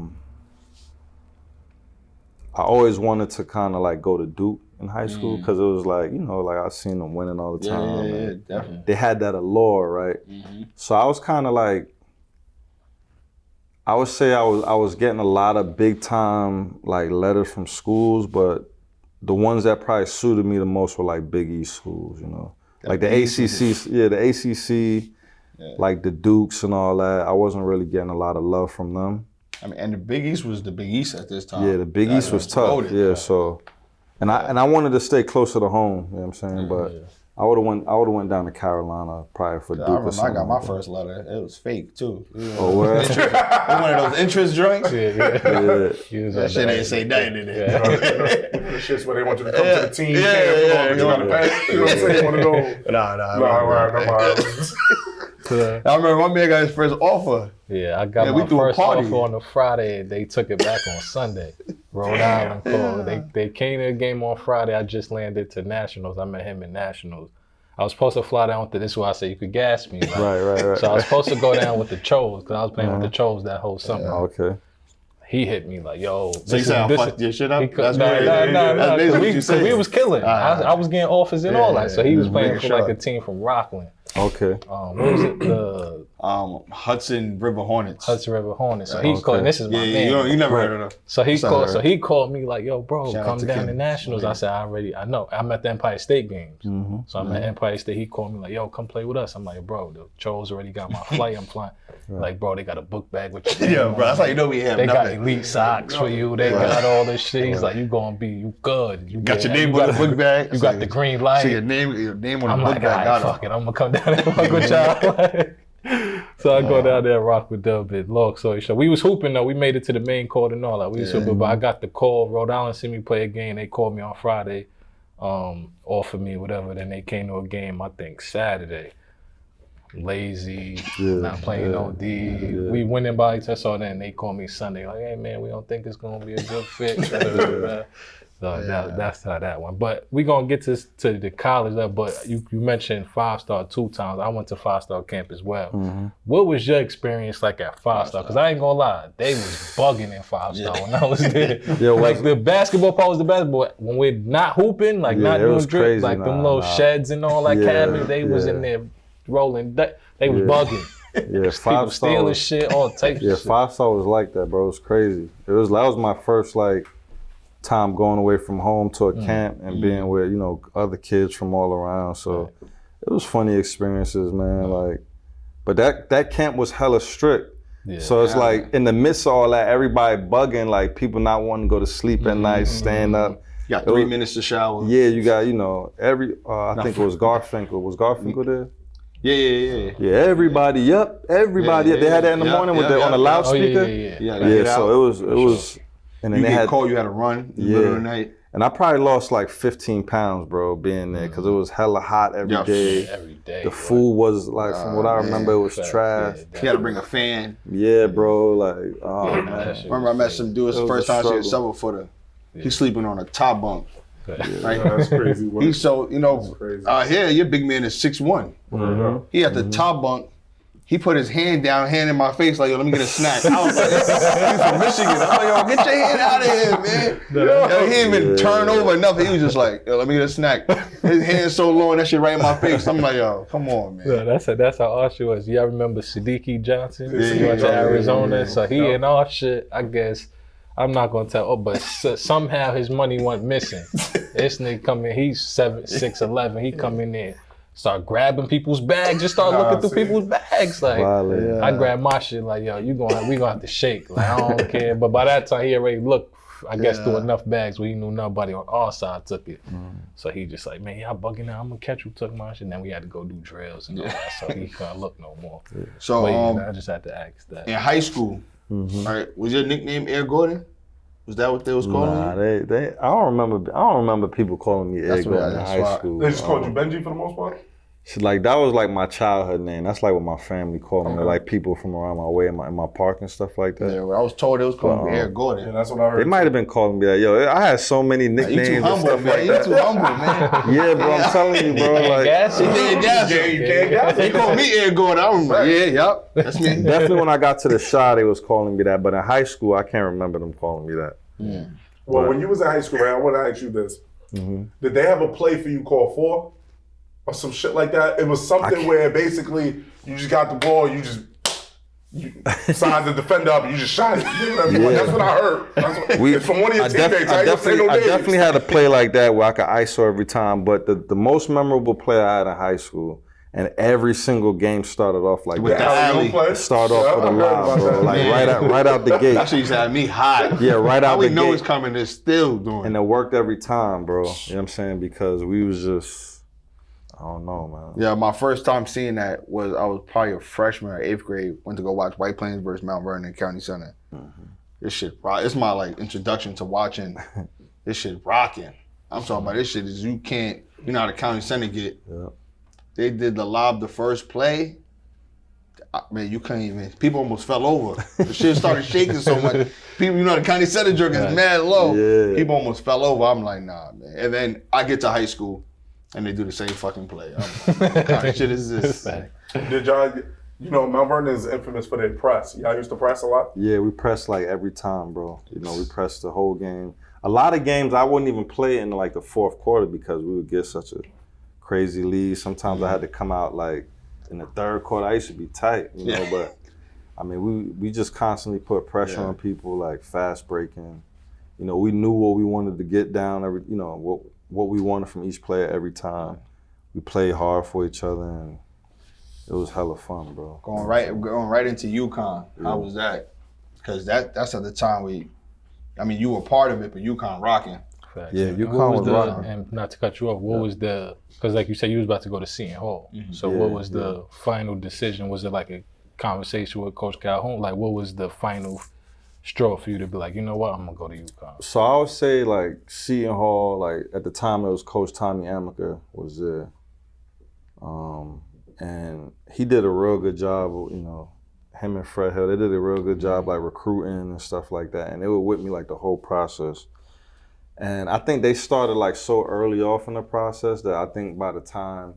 always wanted to kind of like go to Duke in high school because it was like, you know, like I seen them winning all the time. Yeah, definitely. They had that allure, right? So I was kind of like, I would say I was getting a lot of big time like letters from schools, but the ones that probably suited me the most were like Big East schools, you know, like the ACC, the ACC, like the Dukes and all that. I wasn't really getting a lot of love from them. I mean, and the Big East was the Big East at this time. Yeah, the Big East was tough. Loaded, so, and I wanted to stay closer to home. You know what I'm saying? But I would have went down to Carolina probably for Duke. I remember I got my first letter. It was fake too. Oh, where? One of those interest joints. Yeah. That shit ain't say nothing in it. The shit's where they want you to come to the team. You want to pay? You know what I'm saying? One of those. Nah. I remember my man got his first offer. Yeah, I got my first offer on a Friday. They took it back on Sunday. Rhode Island called. They came to the game on Friday. I just landed to Nationals. I met him in Nationals. I was supposed to fly down with this is why I said you could gas me. Right. So I was supposed to go down with the Chos because I was playing with the Chos that whole summer. Okay. He hit me like, yo. So you said I fucked your shit up? Nah, because we was killing. I was getting offers and all that. So he was playing for like a team from Rockland. Okay. What was it? The Hudson River Hornets. Hudson River Hornets. So he called, and this is my man. You never heard of them. So he called me like, yo, bro, come down to Nationals. I said, I know. I'm at the Empire State games. So I'm at Empire State. He called me like, yo, come play with us. I'm like, bro, the Chos already got my flight. I'm flying. Like, bro, they got a book bag with you. Yo, bro, that's how you know we have They nothing. got elite socks for you. They got all this shit. He's like, you gonna be, you good. You got your name on the book bag. You got the green light. So your name on the I'm book like, bag. all right, fuck it. I'm gonna come down there and fuck with y'all. So I go down there and rock with Dub bit. Long story short, we was hooping though. We made it to the main court and all that. We was hooping, but I got the call. Rhode Island seen me play a game. They called me on Friday, offered me whatever. Then they came to a game, I think Saturday. Lazy, not playing OD. We winning by just so then they call me Sunday like, hey man, we don't think it's gonna be a good fit. So that's how that went. But we gonna get to the college level. But you mentioned 5-star 2 times. I went to 5-star camp as well. What was your experience like at 5-star? Because I ain't gonna lie, they was bugging in 5-star when I was there. Like the basketball part was the best, but when we're not hooping, like not doing drip, like them little sheds and all that cabinets, they was in there rolling. They was bugging. Yeah, 5-star stealing shit, all types of shit. 5-star was like that, bro. It was crazy. That was my first like time going away from home to a camp and being with, you know, other kids from all around. So it was funny experiences, man. Like, but that camp was hella strict. So it's like in the midst of all that, everybody bugging, like people not wanting to go to sleep at night, stand up. You got 3 minutes to shower. Yeah, you got, you know, I think it was Garfinkel. Was Garfinkel there? Yeah, everybody up. They had that in the morning on the loudspeaker. So it was And then you they get had cold, you had to run in the middle of the night. And I probably lost like 15 pounds, bro, being there because it was hella hot every day. Every day. The food was like, from what I remember, it was trash. You had to bring a fan. Yeah, bro. Like, oh man. Remember, I met some dude. It's the first time I see a 7-footer. He's sleeping on a top bunk. Right? That's crazy. He's so, here, your big man is 6'1". He at the top bunk. He put his hand in my face, like, yo, let me get a snack. I was like, he's from Michigan. I'm like, yo, get your hand out of here, man. Yo, he didn't even turn over nothing. He was just like, yo, let me get a snack. His hand's so long, that shit right in my face. I'm like, yo, come on, man. Yeah, that's how our shit was. Y'all remember Siddiqui Johnson? He went to Arizona, so he and our shit, I guess, I'm not gonna tell, but somehow his money went missing. This nigga come in, he's 6'11", he come in there. Start grabbing people's bags, just start looking through people's bags. Like, I grabbed my shit, like, yo, we gonna have to shake. Like, I don't care. But by that time, he already looked, I guess, through enough bags where he knew nobody on our side took it. So he just like, man, y'all bugging out. I'm gonna catch who took my shit. And then we had to go do drills and all that. So he couldn't look no more. So, I just had to ask that. In high school, all right, was your nickname Air Gordon? Was that what they was calling you? They. I don't remember people calling me Air Gordon in high school. They just called you Benji for the most part? Like, that was like my childhood name. That's like what my family called me. Like people from around my way in my park and stuff like that. Yeah, well, I was told it was calling me Air Gordon. Yeah, that's what I heard. They might have been calling me that. Yo, I had so many nicknames. You too humble, man. You too humble, man. Yeah, bro, I'm telling you, bro. Like, They called me Air Gordon. I was like, that's me. Definitely when I got to the shot, they was calling me that. But in high school, I can't remember them calling me that. Well, when you was in high school, man, I want to ask you this. Did they have a play for you called 4? Or some shit like that? It was something where basically you just got the ball, you sized the defender up, and you just shot it. You know what I mean? Like, that's what I heard. It's from one of your teammates. I definitely had a play like that where I could ISO every time. But the most memorable play I had in high school, and every single game started off like with that. The start off with a lob, bro. Like right out the gate. That's what you said, me hot. Yeah, right out the gate. We know it's coming, it's still doing. And it worked every time, bro. You know what I'm saying? Because we was just, I don't know, man. Yeah, my first time seeing that was, I was probably a freshman or 8th grade. Went to go watch White Plains versus Mount Vernon County Center. This shit, it's my like introduction to watching this shit rocking. I'm talking about this shit is you know how the County Center get. Yeah. They did the lob the first play. Man, you couldn't even, people almost fell over. The shit started shaking so much. People, you know, the County Center jerk is mad low. Yeah. People almost fell over. I'm like, nah, man. And then I get to high school and they do the same fucking play. I'm like, what kind of shit is this? Did y'all, Mount Vernon is infamous for their press. Y'all used to press a lot? Yeah, we pressed like every time, bro. We pressed the whole game. A lot of games I wouldn't even play in like the fourth quarter because we would get such a crazy lead. Sometimes I had to come out like in the third quarter. I used to be tight, but I mean, we just constantly put pressure on people, like fast breaking. We knew what we wanted to get down what we wanted from each player every time. We played hard for each other, and it was hella fun, bro. Going right into UConn. How was that? Because that's at the time you were part of it, but UConn rocking. Facts. Yeah, UConn was rocking. And not to cut you off, what was because like you said, you was about to go to Seton Hall. So what was the final decision? Was it like a conversation with Coach Calhoun? Like, what was the final straw for you to be like, you know what, I'm gonna go to UConn? So I would say like Seton Hall, like at the time it was Coach Tommy Amaker was there. And he did a real good job, him and Fred Hill, they did a real good job like recruiting and stuff like that. And they were with me like the whole process. And I think they started like so early off in the process that I think by the time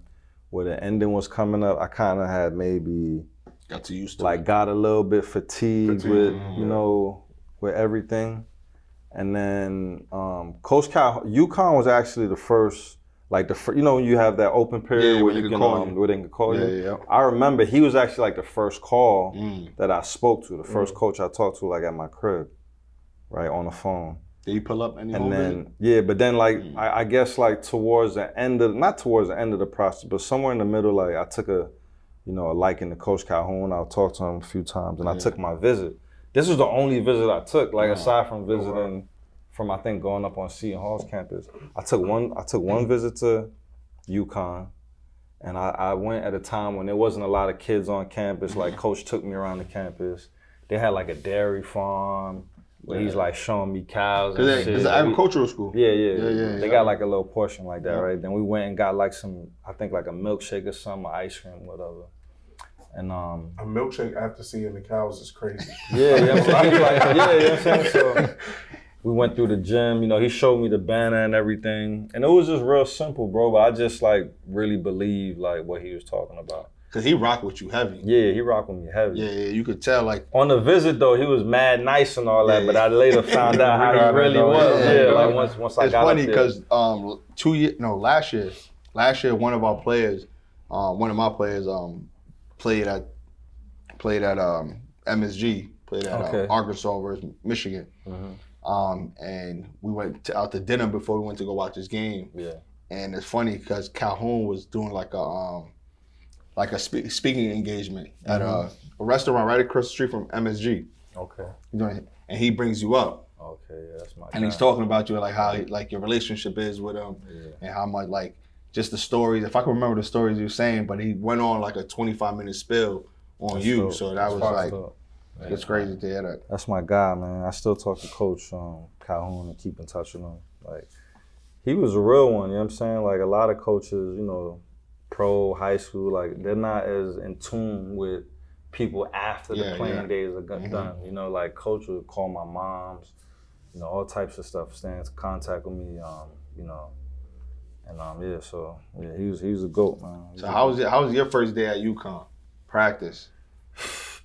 where the ending was coming up, I kind of had maybe got a little bit fatigued with, with everything. And then Coach UConn was actually the first, like when you have that open period where you can where they can call you. Yeah. I remember he was actually like the first call that I spoke to, the first coach I talked to like at my crib, right, on the phone. Did you pull up any? And then but then like I guess like towards the end of the process, but somewhere in the middle, like I took a liking to Coach Calhoun. I talked to him a few times, and I took my visit. This was the only visit I took, like aside from visiting from I think going up on Seton Hall's campus. I took one visit to UConn, and I went at a time when there wasn't a lot of kids on campus. Like Coach took me around the campus. They had like a dairy farm. Where he's like showing me cows and Cause shit. it's an agricultural school. Yeah. They got like a little portion like that, right? Then we went and got like I think like a milkshake or something, or ice cream, whatever. And a milkshake after seeing the cows is crazy. Yeah, you know what I'm saying? So we went through the gym, you know, he showed me the banner and everything. And it was just real simple, bro, but I just like really believed like what he was talking about. Cause he rocked with you heavy. Yeah, he rocked with me heavy. Yeah, you could tell like on the visit though, he was mad nice and all that, but I later found out how he really was. Like once I got up there. It's funny because last year one of our players, one of my players played at MSG, played at Arkansas versus Michigan. And we went out to dinner before we went to go watch this game. Yeah. And it's funny because Calhoun was doing like a speaking engagement at a restaurant right across the street from MSG. Okay. And he brings you up. Okay, yeah, that's my. And he's talking about you, like how like your relationship is with him, and how much like just the stories. If I can remember the stories you were saying, but he went on like a 25-minute spill on you. Dope. So that was like, it's crazy to hear that. That's my guy, man. I still talk to Coach Calhoun and keep in touch with him. Like, he was a real one. You know what I'm saying? Like a lot of coaches, you know, pro, high school, like they're not as in tune with people after the playing days are done. You know, like Coach would call my moms, you know, all types of stuff, stay in contact with me, you know, and so he was a GOAT, man. So how was your first day at UConn? Practice?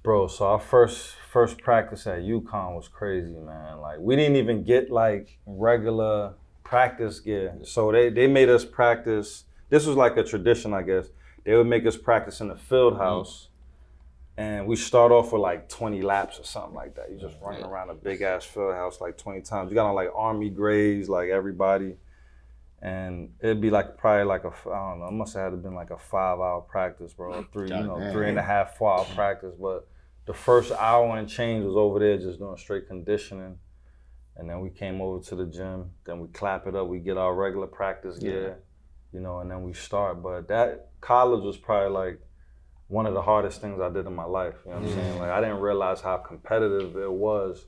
Bro, so our first practice at UConn was crazy, man. Like we didn't even get like regular practice gear. So they made us practice. This was like a tradition, I guess. They would make us practice in the field house, and we start off with like 20 laps or something like that. You just running around a big ass field house like 20 times. You got on like army grays, like everybody, and it'd be like probably like I don't know. It must have had been like a 5-hour practice, bro. 3.5, 4 hour practice. But the first hour and change was over there just doing straight conditioning, and then we came over to the gym. Then we clap it up. We get our regular practice gear. You know, and then we start. But that college was probably like one of the hardest things I did in my life. You know what I'm saying? Like I didn't realize how competitive it was,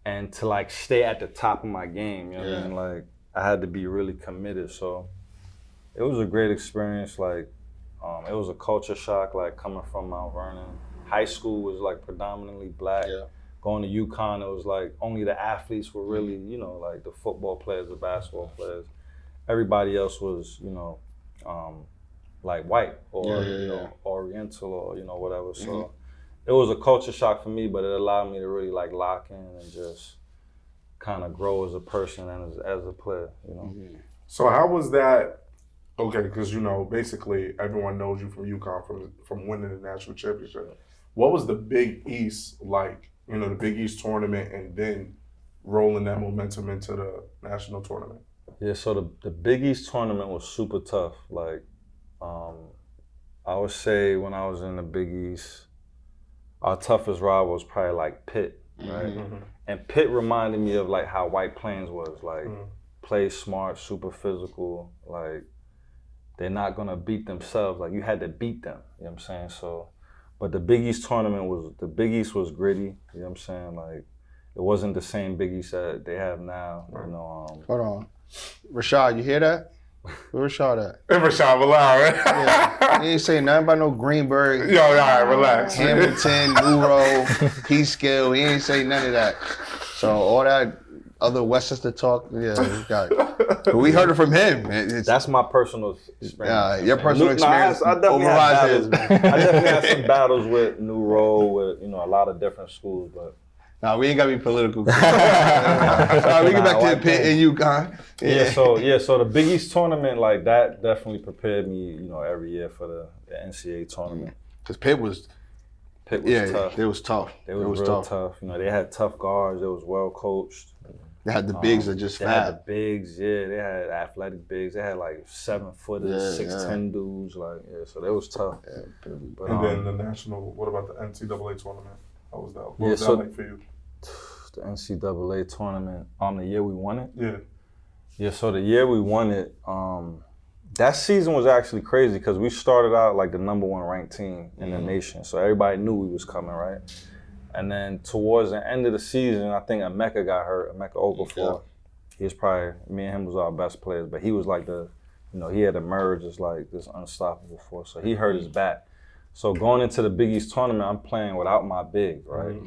and to like stay at the top of my game. You know what I mean? Like I had to be really committed. So it was a great experience. Like it was a culture shock. Like coming from Mount Vernon High School was like predominantly black. Going to UConn, it was like only the athletes were really, you know, like the football players, the basketball players. Everybody else was, you know, like white or you know, Oriental or you know whatever. So it was a culture shock for me, but it allowed me to really like lock in and just kind of grow as a person and as a player. You know. So how was that? Okay, because you know basically everyone knows you from UConn from winning the national championship. What was the Big East like? You know, the Big East tournament and then rolling that momentum into the national tournament. Yeah, so the Big East tournament was super tough. Like, I would say when I was in the Big East, our toughest rival was probably like Pitt, right? And Pitt reminded me of like how White Plains was, like play smart, super physical, like they're not gonna beat themselves. Like you had to beat them, you know what I'm saying? So, but the Big East tournament was gritty, you know what I'm saying? Like it wasn't the same Big East that they have now, you know. Hold on. Rashad, you hear that? Where Rashad at? Rashad, relax. Yeah. He ain't saying nothing about no Greenberg. Yo, all right, relax. Hamilton, Newrow, Peekskill. He ain't say none of that. So all that other Westchester talk, we got it. But we heard it from him. That's my personal experience. Yeah, your personal experience. I definitely had some battles with Newrow, with a lot of different schools, but. Nah, we ain't gotta be political. All right, we get back to the Pitt and UConn. So the Big East tournament, like that definitely prepared me, every year for the NCAA tournament. Because Pitt was tough. It was tough. It was real tough. They had tough guards. They was well coached. They had the bigs that just fat. They had the bigs, They had athletic bigs. They had like 7-footers, 6'10" dudes. So they was tough. But, and then the national. What about the NCAA tournament? How was that? What was that like for you? The NCAA tournament, the year we won it? Yeah, so the year we won it, that season was actually crazy because we started out like the #1 ranked team in the nation. So everybody knew we was coming, right? And then towards the end of the season, I think Emeka got hurt. Emeka Okafor. He was probably, me and him was our best players, but he was like he had emerged as like this unstoppable force. So he hurt his back. So going into the Big East tournament, I'm playing without my big, right?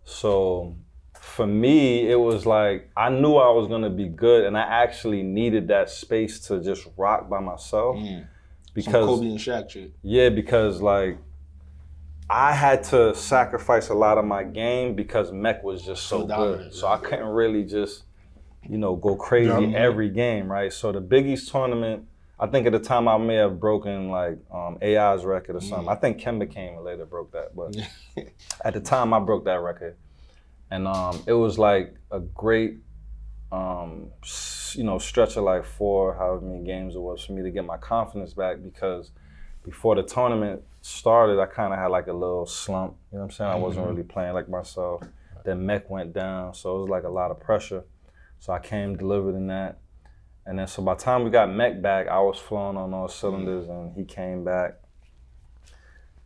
So for me, it was like, I knew I was gonna be good, and I actually needed that space to just rock by myself. Because some Kobe and Shaq shit. Yeah, because like, I had to sacrifice a lot of my game because Mech was just so good. So I couldn't really just, go crazy every game, right? So the Big East tournament, I think at the time I may have broken like AI's record or something. I think Kemba came and later broke that, but at the time I broke that record. And it was like a great, stretch of like 4, however many games it was for me to get my confidence back, because before the tournament started, I kind of had like a little slump. You know what I'm saying? I wasn't really playing like myself. Then Mech went down, so it was like a lot of pressure. So I came delivered in that. And then so by the time we got Mech back, I was flowing on all cylinders, and he came back.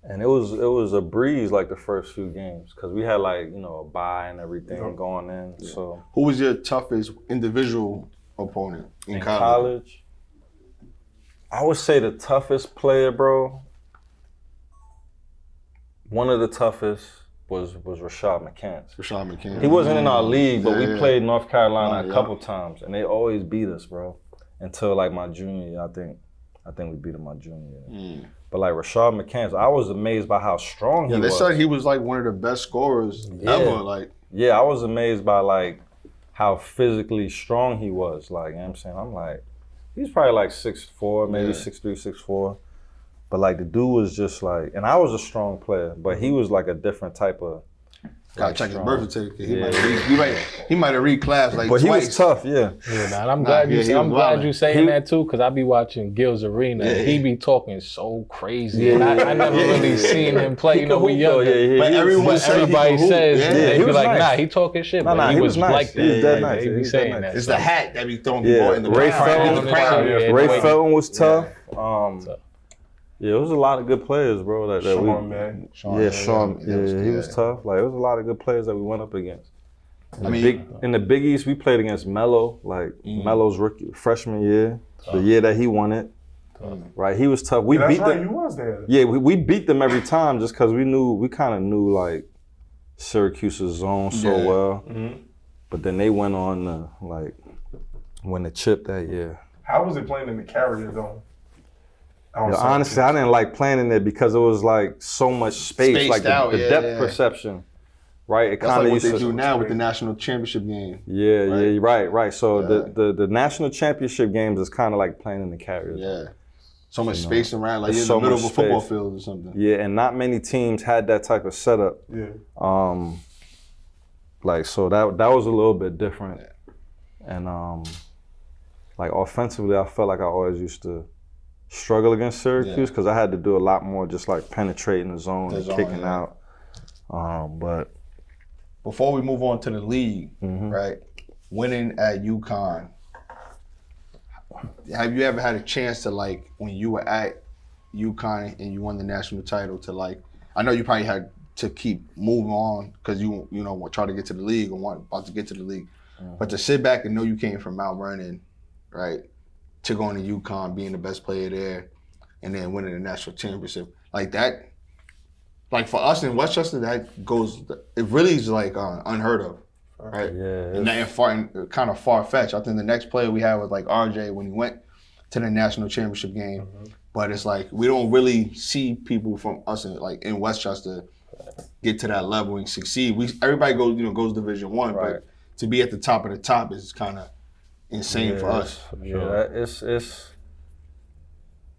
And it was a breeze like the first few games, because we had like, a bye and everything going in. So who was your toughest individual opponent in college? I would say the toughest player, bro. One of the toughest was Rashad McCants. He wasn't in our league, but we played North Carolina a couple times, and they always beat us, bro. Until like my junior year, I think we beat him my junior year. But like Rashad McCants, I was amazed by how strong he was. They said he was like one of the best scorers ever. Like, I was amazed by like how physically strong he was. Like, you know what I'm saying? I'm like, he's probably like 6'4", maybe 6'3", 6'4". But like the dude was just like, and I was a strong player, but he was like a different type of. Gotta check his birth certificate. He might have reclassed like but twice. He was tough, and I'm glad you saying that too, because I be watching Gil's Arena. And he be talking so crazy. And I never really seen him play. We young. But everybody says they be like, nice. Nah, he talking shit. But he was nice. like that. He was dead nice. He be saying that. It's the hat that be throwing people in the Ray crowd. Felton was tough. It was a lot of good players, bro. Sean, he was tough. Like, it was a lot of good players that we went up against. In the Big East, we played against Melo, like Melo's freshman year, the year that he won it. Right, he was tough. We beat them. You was there. Yeah, we beat them every time just because we kind of knew like Syracuse's zone so well. But then they went on to like win the chip that year. How was it playing in the Carrier Dome? Honestly, I didn't like playing in there because it was like so much space, Spaced like the depth perception, right? It That's like what they do now with the national championship game. Right. So the national championship games is kind of like playing in the Carrier. Yeah, so much space around, like you're in the middle of a football field or something. Yeah, and not many teams had that type of setup. Like, so that was a little bit different, and like offensively, I felt like I always used to struggle against Syracuse because I had to do a lot more just like penetrating the zone and kicking out. But before we move on to the league, right? Winning at UConn. Have you ever had a chance to, like, when you were at UConn and you won the national title, to like, I know you probably had to keep moving on because you try to get to the league or about to get to the league, but to sit back and know you came from Mount Vernon, right? To going to UConn, being the best player there, and then winning the national championship. Like that, like for us in Westchester, it really is like unheard of, right? And kind of far-fetched. I think the next player we had was like RJ when he went to the national championship game. But it's like, we don't really see people from us in Westchester get to that level and succeed. Everybody goes Division I, but to be at the top of the top is kind of insane for us.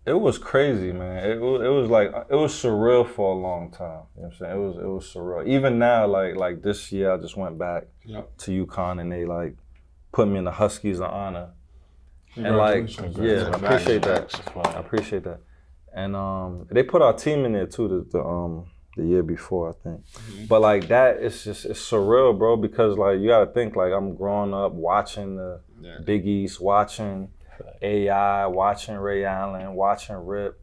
It was crazy, man. It was surreal for a long time. You know what I'm saying? It was surreal. Even now, like this year, I just went back to UConn and they like put me in the Huskies of honor. And like, I appreciate that. And they put our team in there too, the year before, I think. But like that, it's surreal, bro, because like you gotta think, like, I'm growing up watching the Big East, watching AI, watching Ray Allen, watching Rip.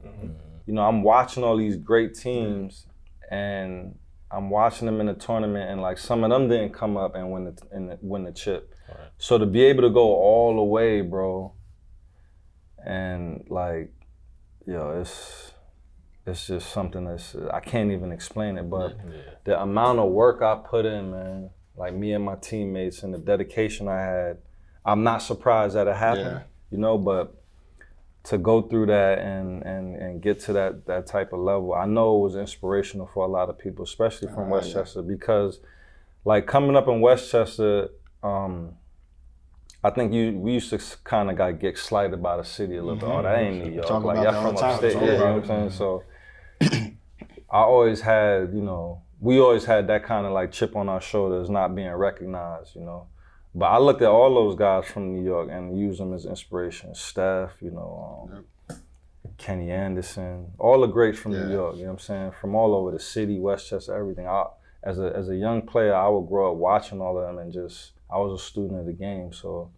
I'm watching all these great teams, and I'm watching them in the tournament, and like some of them didn't come up and win the chip. Right. So to be able to go all the way, bro, and like, yo, it's just something I can't even explain it. But the amount of work I put in, man, like me and my teammates, and the dedication I had, I'm not surprised that it happened, you know, but to go through that and get to that type of level, I know it was inspirational for a lot of people, especially from Westchester, because like coming up in Westchester, I think we used to kind of get slighted by the city a little bit. Oh, that ain't New York. Like, y'all from upstate, you know what I'm saying? So I always had, you know, we always had that kind of like chip on our shoulders, not being recognized, you know. But I looked at all those guys from New York and used them as inspiration. Steph, you know, Kenny Anderson, all the greats from New York, you know what I'm saying? From all over the city, Westchester, everything. As a young player, I would grow up watching all of them, and I was a student of the game. So,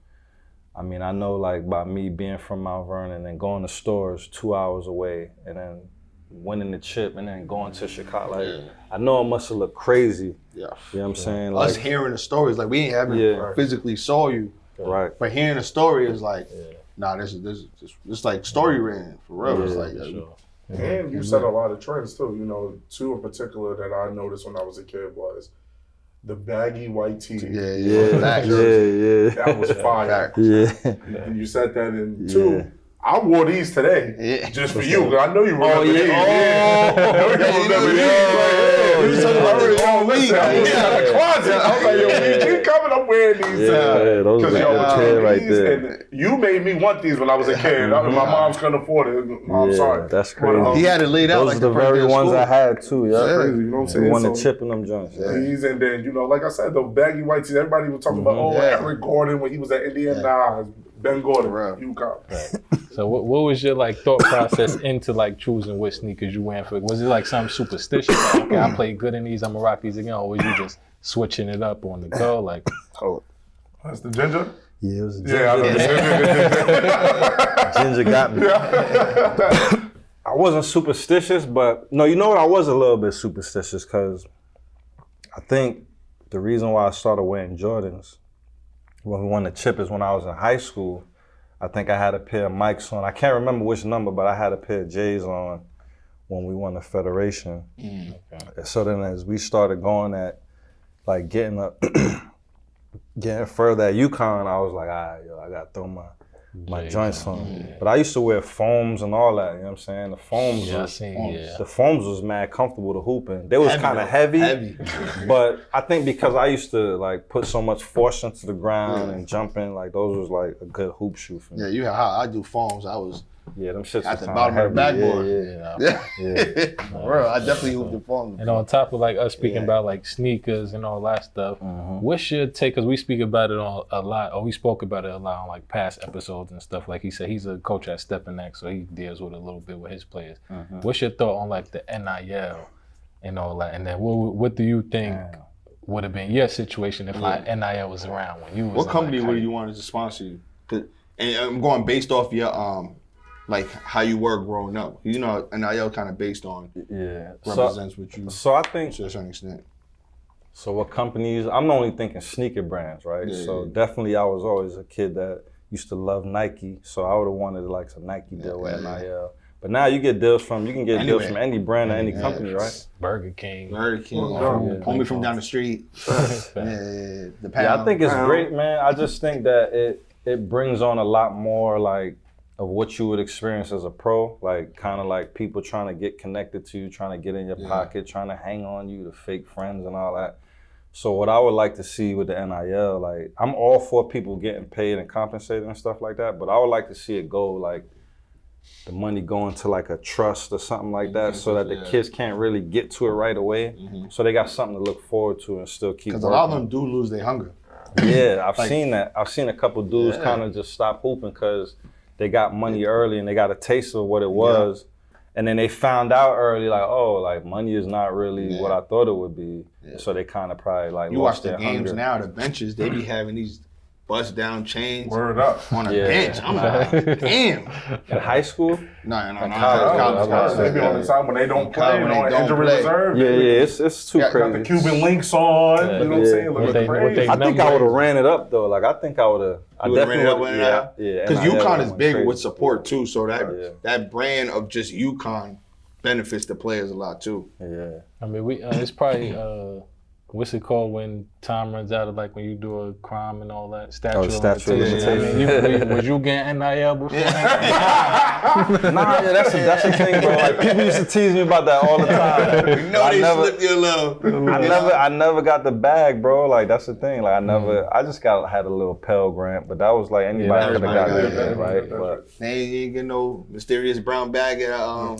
I mean, I know like by me being from Mount Vernon and going to stores 2 hours away and then winning the chip and then going to Chicago, like, I know it must have looked crazy. Yeah. You know what I'm saying? Like, us hearing the stories, like we haven't physically saw you. Right. But hearing the story is like, nah, this is like story written for real. It's like, and you set a lot of trends too. You know, two in particular that I noticed when I was a kid was the baggy white tee. That was fire. And you said that in two. I wore these today just for you. I know you remember these. You remember these. You was talking about this all week. I was in the closet. I was like, yo, keep coming up wearing these. Those are the kid right there. And you made me want these when I was a kid. My mom's couldn't afford it. I'm sorry. That's crazy. He had it laid out those like are the very ones I had too. Yeah, crazy. You know what I'm saying? We won the chip in them joints. These, and then, you know, like I said, the baggy white tees. Everybody was talking about, Eric Gordon when he was at Indiana. Nah, Ben Gordon, UConn. Right. So what was your like thought process into like choosing which sneakers you went for? Was it like something superstitious? Like, okay, I played good in these, I'm gonna rock these again, or was you just switching it up on the go? Like, that's the ginger? Yeah, it was the ginger. Yeah, I know. Ginger got me. I wasn't superstitious, but no, you know what? I was a little bit superstitious because I think the reason why I started wearing Jordans when we won the chip is when I was in high school. I think I had a pair of Mikes on. I can't remember which number, but I had a pair of J's on when we won the Federation. So then as we started going at, like getting further at UConn, I was like, all right, yo, I gotta throw my joints on. But I used to wear foams and all that, you know what I'm saying? The foams the foams was mad comfortable to hoop in. They was kind of heavy. But I think because I used to like put so much force into the ground and jump in, like those was like a good hoop shoe for me. Yeah, I do foams. I was them shits at the bottom of the backboard. Bro, I definitely hooped the foams. And on top of like us speaking about like sneakers and all that stuff, what's your take? Because we speak about it on a lot, or we spoke about it a lot on like past episodes and stuff. Like he said, he's a coach at Stepping X, so he deals with it a little bit with his players. What's your thought on like the NIL and all that? And then what do you think would have been your situation if like NIL was around when you was? What company would you want to sponsor you? And I'm going based off your like how you were growing up. You know, NIL kind of based on represents what you. So I think to a certain extent. So what companies? I'm only thinking sneaker brands, right? Definitely, I was always a kid that used to love Nike. So I would have wanted like some Nike deal with NIL. But now you get deals from deals from any brand or any company, right? Burger King. Homie from down the street. The pound. I think it's great, man. I just think that it brings on a lot more like of what you would experience as a pro, like kind of like people trying to get connected to you, trying to get in your pocket, trying to hang on you, the fake friends and all that. So what I would like to see with the NIL, like I'm all for people getting paid and compensated and stuff like that, but I would like to see it go like the money going to like a trust or something like that, so that the kids can't really get to it right away. So they got something to look forward to and still keep working. Because a lot of them do lose their hunger. Yeah, I've seen that. I've seen a couple dudes kind of just stop hooping because they got money early and they got a taste of what it was. And then they found out early, like, oh, like money is not really what I thought it would be. So they kind of probably like you lost watch the their games hunger. now, the benches, they be having these bust down chains Word up. on a bench. I'm like, damn. In high school? No, College. They be on the time when they don't play, when they on don't injury play. reserve. Yeah, it's too Got crazy. the Cuban links on. You know what I'm saying? What Looking they- what crazy. they- I think I would have ran it up though. Like I think I would have. I definitely ran it up would. with Yeah, NIL? yeah. Because NIL UConn is went big crazy. with support too, so Yeah. that brand of just UConn benefits the players a lot too. Yeah. I mean, it's probably what's it called when time runs out of like when you do a crime and all that statute of statute of limitations. limitations. I mean, was you getting NIL before? Nah, yeah, that's the thing, bro. Like people used to tease me about that all the time. You know they slipped you a little. I never got the bag, bro. Like that's the thing. Like I just had a little Pell Grant, but that was like anybody could have got everybody that, got right? But They ain't get no mysterious brown bag at nah,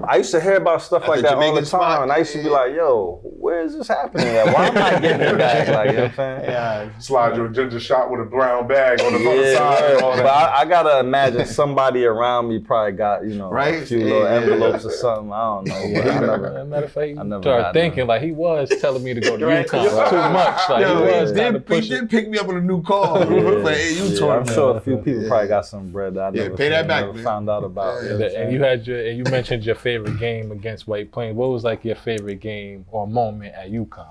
I used to hear about stuff like the that all the Jamaican time, spot, and I used to be like, "Yo, where is this happening at? Why am I getting the bag?" Like, you know what I'm saying? Slide you a ginger shot with a brown bag on the front Yeah, side. And all but that. I gotta imagine somebody around me probably got, you know, Right? a few little Yeah. envelopes or something. I don't know. But I never, Matter of fact, I never started had thinking none. like he was telling me to go to Right. UConn too much. Like Yo, he was he trying to did, push he it. did pick me up on a new car for AU Yeah, tournament. I'm sure a few people probably got some bread that I Yeah, never, pay that back, never man. found out about. Yeah. You know what I'm And you mentioned your favorite game against White Plains. What was like your favorite game or moment at UConn?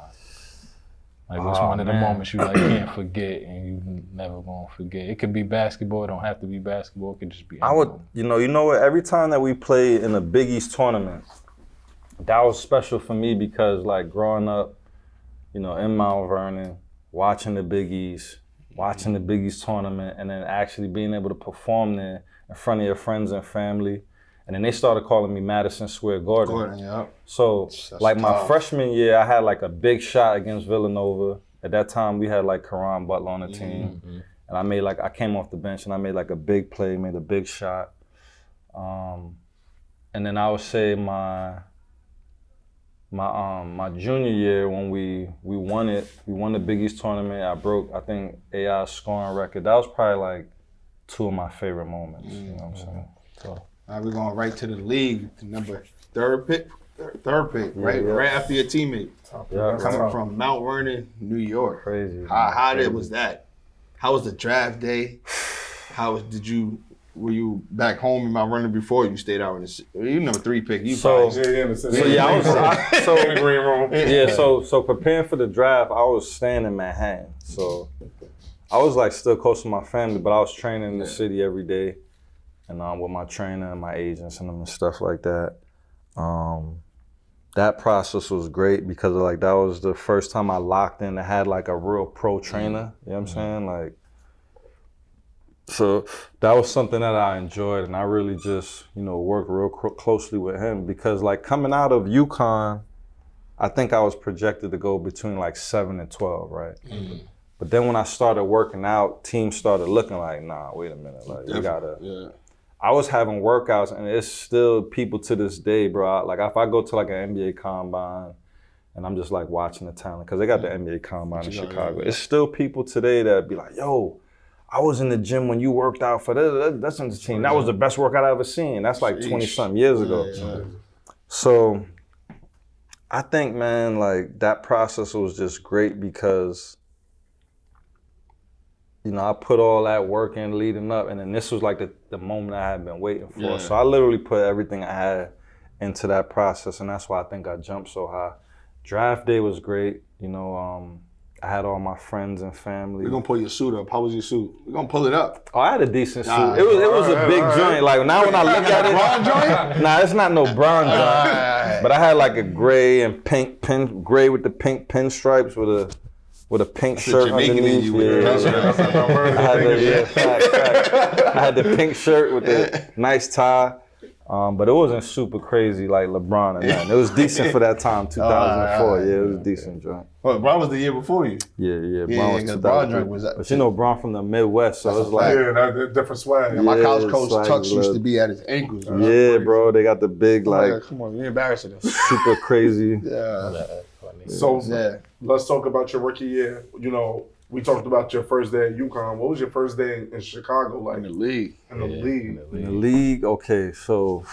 Like what's one of the moments you like can't forget and you never gonna forget? It could be basketball. It don't have to be basketball. It could just be. I would, you know what? Every time that we played in the Big East tournament, that was special for me because, like, growing up, you know, in Mount Vernon, watching the Big East tournament, and then actually being able to perform there in front of your friends and family, and then they started calling me Madison Square Garden. Yeah. So, That's like my tough. freshman year, I had like a big shot against Villanova. At that time, we had like Karan Butler on the team, and I came off the bench and I made like a big play, made a big shot. And then I would say my junior year when we won the Big East tournament. I broke, I think, AI's scoring record. That was probably like two of my favorite moments. You know what I'm saying? So. All right, we're going right to the league, to number third pick, right? Yeah. Right after your teammate. Yeah, Coming from Mount Vernon, New York. crazy. How was that? How was the draft day? Were you back home in Mount Vernon before you stayed out in the you number 3 pick? You So- probably, Yeah, in the city. So yeah, I was in the green room. Yeah, so preparing for the draft, I was staying in Manhattan. So I was like still close to my family, but I was training in the city every day, and with my trainer and my agents and stuff like that. That process was great because like that was the first time I locked in and had like a real pro trainer. You know what I'm saying? Like, so that was something that I enjoyed, and I really just worked real closely with him because like coming out of UConn, I think I was projected to go between like 7 and 12, right? But then when I started working out, teams started looking like, nah, wait a minute, like we gotta. yeah. I was having workouts, and it's still people to this day, bro. Like if I go to like an NBA combine, and I'm just like watching the talent, because they got the NBA combine in Chicago. It's still people today that be like, yo, I was in the gym when you worked out for that's in the team. That was the best workout I ever seen. That's like 20-something years ago. Yeah. So I think, man, like that process was just great because, I put all that work in leading up, and then this was like the moment I had been waiting for. Yeah. So I literally put everything I had into that process, and that's why I think I jumped so high. Draft day was great. I had all my friends and family. We're going to pull your suit up. How was your suit? We're going to pull it up. Oh, I had a decent suit. Nah, It was a big alright. joint. Like now when I look at it, Bron joint? nah, it's not no bron joint. But I had like a gray and pink gray with the pink pinstripes with a pink shirt Jamaican in underneath. you with the I had the pink shirt with the nice tie. But it wasn't super crazy like LeBron and nothing. It was decent for that time, 2004. Yeah, it was a decent joint. Well, Bron was the year before you. Yeah. Yeah, Bron was 'cause Bron 2003. joint was that- But Bron from the Midwest, so it was like, Yeah, that different swag. My Yeah, college coach it's like Tux used little- to be at his ankles. yeah, bro, they got the big like Come on, you're embarrassing us. super crazy. Yeah. So Yeah. let's talk about your rookie year. We talked about your first day at UConn. What was your first day in Chicago like In the league. in the league? In the league, okay, so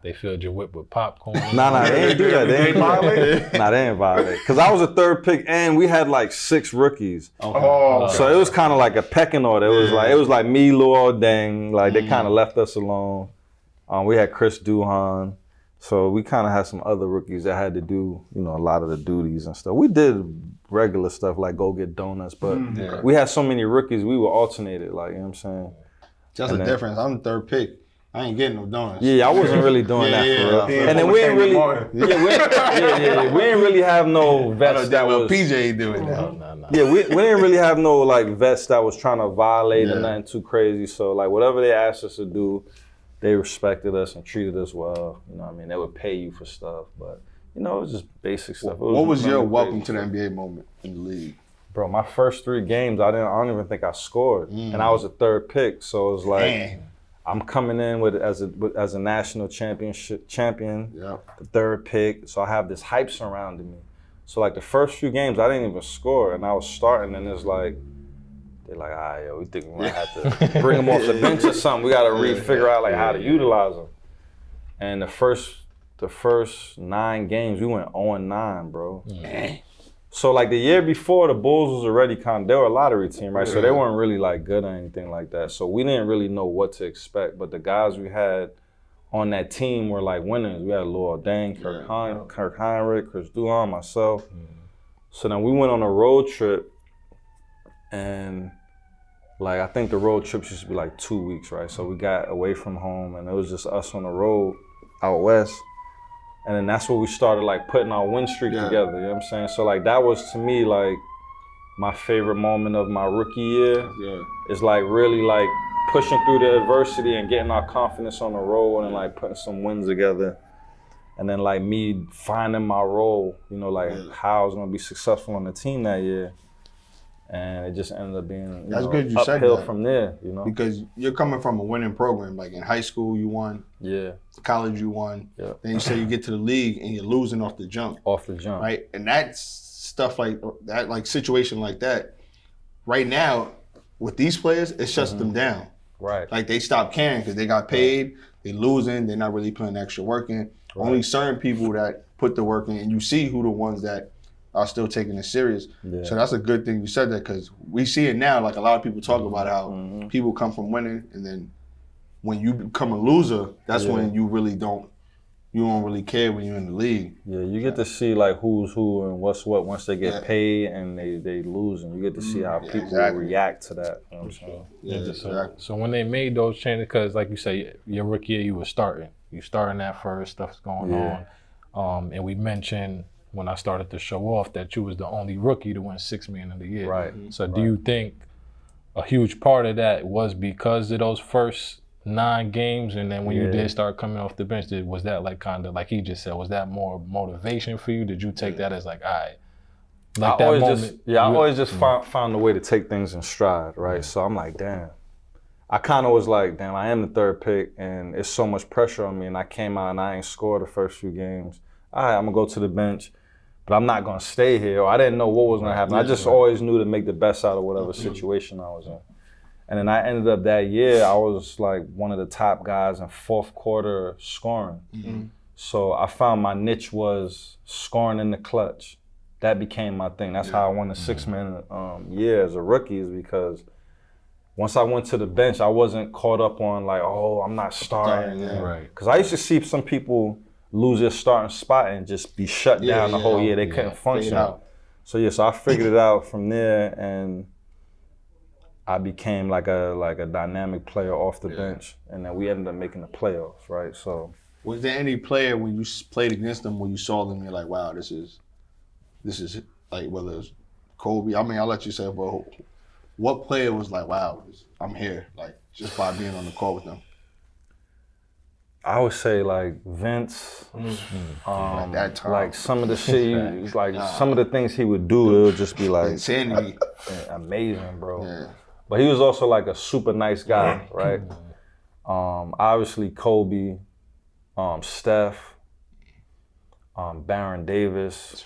They filled your whip with popcorn. Nah, they ain't do that. They ain't violate. Nah, they ain't violate. Because I was a third pick, and we had like 6 rookies. Oh, So it was kind of like a pecking order. It was like me, Luol Deng. Like they kind of left us alone. We had Chris Duhan. So we kind of had some other rookies that had to do, a lot of the duties and stuff. We did regular stuff like go get donuts, but we had so many rookies, we were alternated. Like, you know what I'm saying? That's the difference. I'm the third pick. I ain't getting no donuts. Yeah, I wasn't really doing that for real. And then we ain't really, we ain't really have no vets that was. PJ doing that. No. Yeah, we didn't really have no like vets that was trying to violate or nothing too crazy. So like whatever they asked us to do, they respected us and treated us well. You know what I mean? They would pay you for stuff, but it was just basic stuff. What was your welcome to the NBA moment in the league? Bro, my first 3 games, I don't even think I scored, and I was a third pick. So it was like. Damn. I'm coming in as a national champion, the third pick. So I have this hype surrounding me. So like the first few games, I didn't even score, and I was starting, and it's like they're like, we think we might have to bring him off the bench or something. We got to figure out like how to utilize him. And the first 9 games, we went 0-9, bro. So like the year before, the Bulls was already they were a lottery team, right? So they weren't really like good or anything like that. So we didn't really know what to expect. But the guys we had on that team were like winners. We had Luol Deng, Kirk Heinrich, Chris Duhan, myself. So then we went on a road trip, and like I think the road trips used to be like 2 weeks, right? So we got away from home, and it was just us on the road out west. And then that's where we started like putting our win streak together, you know what I'm saying? So like that was to me like my favorite moment of my rookie year. It's like really like pushing through the adversity and getting our confidence on the road and like putting some wins together. And then like me finding my role, how I was gonna be successful on the team that year. And it just ended up being good you uphill said that. from there, Because you're coming from a winning program. Like in high school, you won. Yeah. College, you won. Yeah. Then you say you get to the league and you're losing off the jump. Right? And that's stuff like that, like situation like that. Right now, with these players, it shuts them down. Right. Like they stop caring because they got paid, they losing, they're not really putting extra work in. Right. Only certain people that put the work in, and you see who the ones that are still taking it serious. Yeah. So that's a good thing you said that, because we see it now. Like a lot of people talk about how people come from winning, and then when you become a loser, that's when you don't really care when you're in the league. Yeah, you get to see like who's who and what's what once they get paid and they lose, and you get to see how people react to that. You know what I'm saying? So when they made those changes, because like you say, your rookie year you were starting. You starting at first, stuff's going on. And we mentioned when I started to show off that you was the only rookie to win 6 Man of the Year. Right. So do you think a huge part of that was because of those first 9 games, and then when you did start coming off the bench, was that like kind of like he just said, was that more motivation for you? Did you take that as like, all right, like that moment? I always just found a way to take things in stride, right? So I'm like, damn. I kind of was like, damn, I am the third pick, and it's so much pressure on me, and I came out and I ain't scored the first few games. All right, I'm gonna go to the bench, but I'm not gonna stay here. Or I didn't know what was gonna happen. I just always knew to make the best out of whatever situation I was in. And then I ended up that year, I was like one of the top guys in fourth quarter scoring. So I found my niche was scoring in the clutch. That became my thing. That's how I won the 6 Man year as a rookie, is because once I went to the bench, I wasn't caught up on like, oh, I'm not starting. Right. Because I used to see some people lose their starting spot and just be shut down the whole year. They couldn't function. So I figured it out from there, and I became like a dynamic player off the bench, and then we ended up making the playoffs, right? So, was there any player when you played against them when you saw them, you're like, wow, this is like, whether it's Kobe? I mean, I'll let you say, but what player was like, wow, I'm here, like just by being on the court with them? I would say like Vince. At that time, like some of the shit, some of the things he would do, it would just be like insanity, amazing, bro. Yeah. But he was also like a super nice guy, right? Obviously Kobe, Steph, Baron Davis.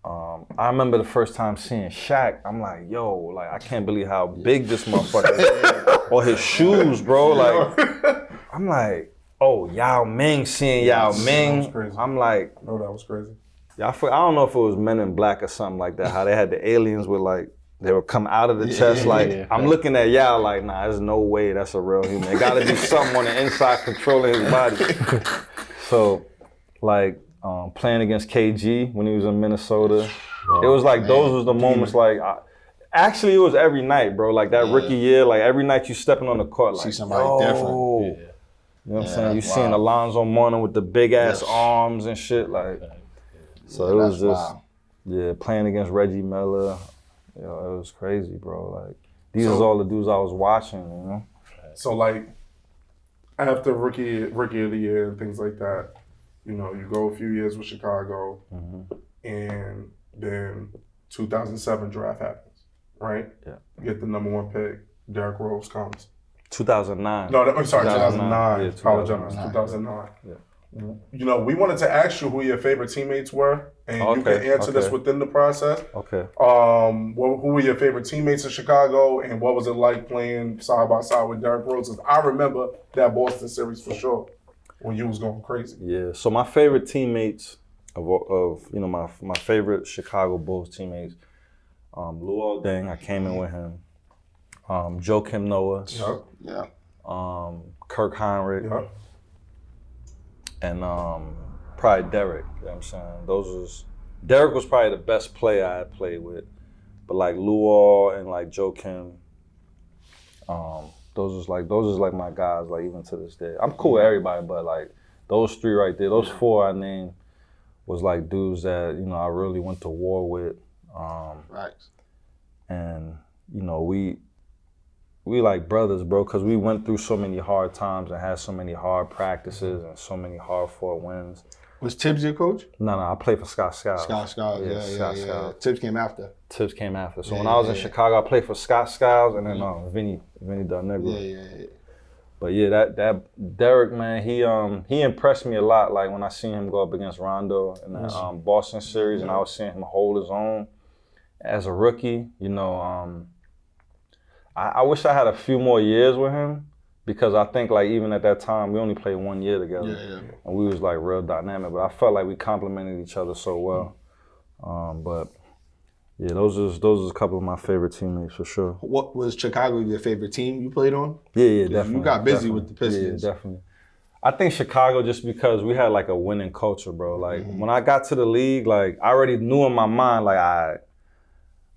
I remember the first time seeing Shaq, I'm like, yo, like I can't believe how big this motherfucker is. Or his shoes, bro. Like, I'm like, Oh, Yao Ming, seeing Yao Ming. That was crazy. I'm like, Oh, that was crazy. I don't know if it was Men in Black or something like that, how they had the aliens with like, they would come out of the chest. Like, I'm looking at Yao like, nah, there's no way that's a real human. It gotta be something on the inside controlling his body. So, like, playing against KG when he was in Minnesota, it was like, those was the moments like, actually it was every night, bro. Like that rookie year, like every night you stepping on the court, like, see somebody different. You know what I'm saying? You seeing Alonzo Mourning with the big ass arms and shit, like. So it was just, playing against Reggie Miller, it was crazy, bro. Like, these was all the dudes I was watching, you know? So, like, after rookie of the year and things like that, you know, you go a few years with Chicago, and then 2007 draft happens, right? Yeah. You get the number 1 pick, Derrick Rose comes. 2009. No, I'm sorry, 2009. Yeah, Apologize, 2009. Yeah. You know, we wanted to ask you who your favorite teammates were, and you can answer this within the process. Okay. Who were your favorite teammates in Chicago, and what was it like playing side by side with Derrick Rose? 'Cause I remember that Boston series for sure when you was going crazy. Yeah. So my favorite teammates of you know my favorite Chicago Bulls teammates, Luol Deng, I came in with him. Joakim Noah. Kirk Heinrich. And probably Derrick, you know what I'm saying? Derrick was probably the best player I had played with. But like Luol and like Joakim, those is like my guys, like even to this day. I'm cool with everybody, but like those 3 right there, those 4 I named was like dudes that, you know, I really went to war with. Right. And, you know, we like brothers, bro, because we went through so many hard times and had so many hard practices and so many hard-fought wins. Was Tibbs your coach? No, I played for Scott Skiles. Scott Skiles, yeah. Tibbs came after. So when I was in Chicago, I played for Scott Skiles and then Vinny Del Negro. Yeah. But yeah, that Derrick, man, he impressed me a lot. Like when I seen him go up against Rondo in that Boston series, and I was seeing him hold his own as a rookie. You know, I wish I had a few more years with him, because I think like even at that time we only played 1 year together, and we was like real dynamic. But I felt like we complemented each other so well. But yeah, those are a couple of my favorite teammates for sure. What was Chicago your favorite team you played on? Yeah, definitely. You got busy with the Pistons. Yeah, definitely. I think Chicago, just because we had like a winning culture, bro. Like when I got to the league, like I already knew in my mind, like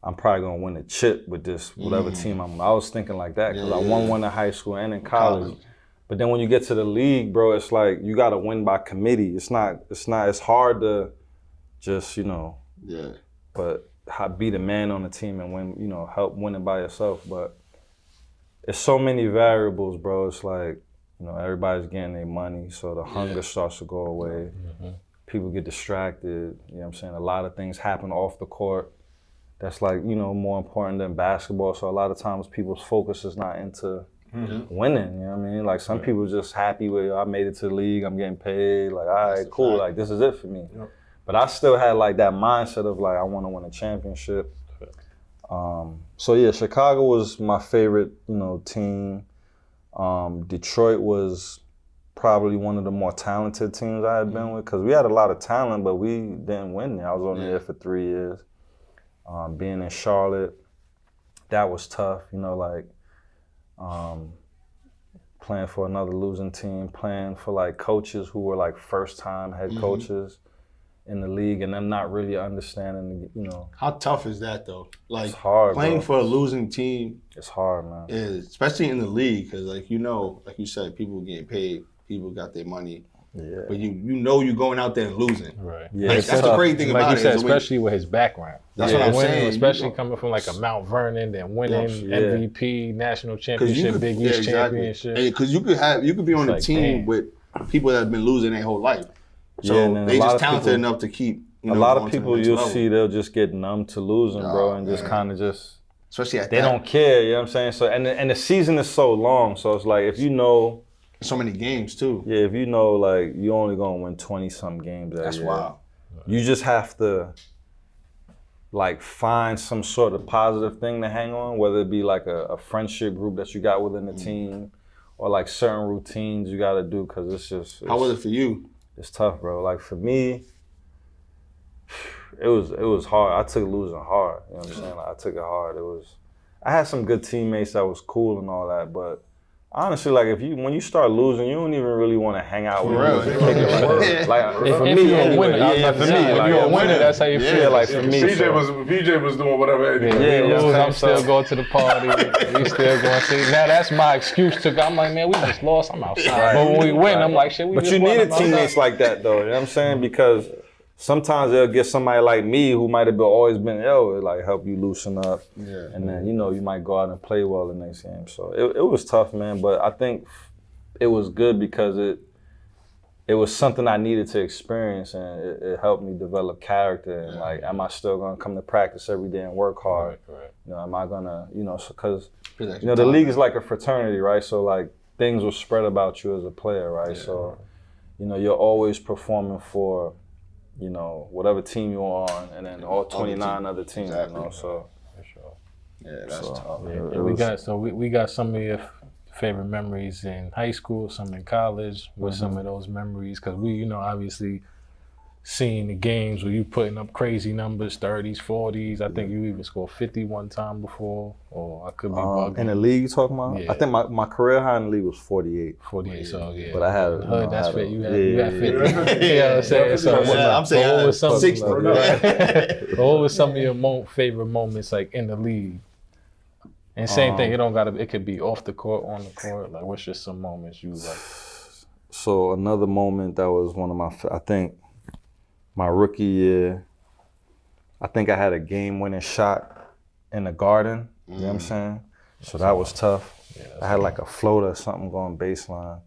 I'm probably gonna win a chip with this whatever team I was thinking like that, because I won one in high school and in college. But then when you get to the league, bro, it's like you gotta win by committee. It's hard to just, you know, but be the man on the team and win, you know, help win it by yourself. But it's so many variables, bro. It's like, you know, everybody's getting their money, so the hunger starts to go away. People get distracted, you know what I'm saying? A lot of things happen off the court that's like, you know, more important than basketball. So a lot of times people's focus is not into winning, you know what I mean? Like some people just happy with, I made it to the league, I'm getting paid, like, all right, cool, like this is it for me. But I still had like that mindset of like, I want to win a championship. So yeah, Chicago was my favorite, you know, team. Detroit was probably one of the more talented teams I had been with, because we had a lot of talent, but we didn't win there. I was only there for 3 years. Being in Charlotte, that was tough, you know, like playing for another losing team, playing for like coaches who were like first-time head coaches in the league, and them not really understanding, you know. How tough is that though? Like it's hard, playing bro. For a losing team. It's hard, man. Especially in the league, because like, you know, like you said, people getting paid, people got their money. Yeah. But you know you're going out there and losing. Right. Yeah, like, that's the crazy thing about it. Like you said, especially with his background. That's what I'm saying. Especially coming from like a Mount Vernon, then winning MVP, national championship, Big East championship. Because you could be on a team with people that have been losing their whole life. So they just talented enough to keep, you know, a lot of people you'll see, they'll just get numb to losing, bro, and just kind of just, especially at they don't care, you know what I'm saying? So and the season is so long, so it's like if you know, so many games too. Yeah, if you know like you only gonna win 20-some games that year. Wild. You just have to like find some sort of positive thing to hang on, whether it be like a friendship group that you got within the team, or like certain routines you gotta do because How was it for you? It's tough, bro. Like for me, it was hard. I took losing hard. You know what I'm saying? Like, I took it hard. I had some good teammates that was cool and all that, but honestly, like when you start losing, you don't even really want to hang out with them. Like for me, you're a winner, for me, if you're a winner, that's how you feel. Like for me, BJ was doing whatever. Anyway. I'm still going to the party. We still going to see. Now that's my excuse to go. I'm like, man, we just lost. I'm outside. But when we win, I'm like, shit, we just won. But you needed teammates like that, though. You know what I'm saying? Because sometimes they'll get somebody like me who might have always been ill, like help you loosen up. Yeah. And then, you might go out and play well the next game. So it was tough, man. But I think it was good because it was something I needed to experience, and it helped me develop character. And like, am I still gonna come to practice every day and work hard? Right. Am I gonna, because the league is like a fraternity, right? So like things will spread about you as a player, right? Yeah. So, you're always performing for whatever team you're on, and then all 29 other teams, exactly. So for sure. Yeah, that's tough. Yeah, we got some of your favorite memories in high school, some in college. With some of those memories? Because we, obviously seeing the games where you putting up crazy numbers, 30s, 40s. I think you even scored 50 one time before, or I could be bugging. In the league you talking about? Yeah. I think my career high in the league was 48. 48, so yeah. But I had a hood, that's fit. You got 50. You know what I'm saying? So I'm saying what was some, 60. What was some of your favorite moments like in the league? And same thing, it could be off the court, on the court. Like, what's just some moments you like? So another moment that was one of I think my rookie year, I think I had a game-winning shot in the Garden. You know what I'm saying? So that was tough. Yeah, I had like a floater or something going baseline.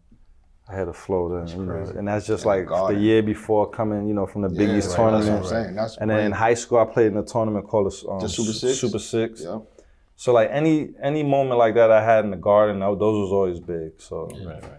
I had a floater, and that's just like the year before coming, from the Big East tournament. That's what I'm saying. And then in high school, I played in a tournament called the Super Six. Super Six. Yeah. So like any moment like that I had in the Garden, those was always big. So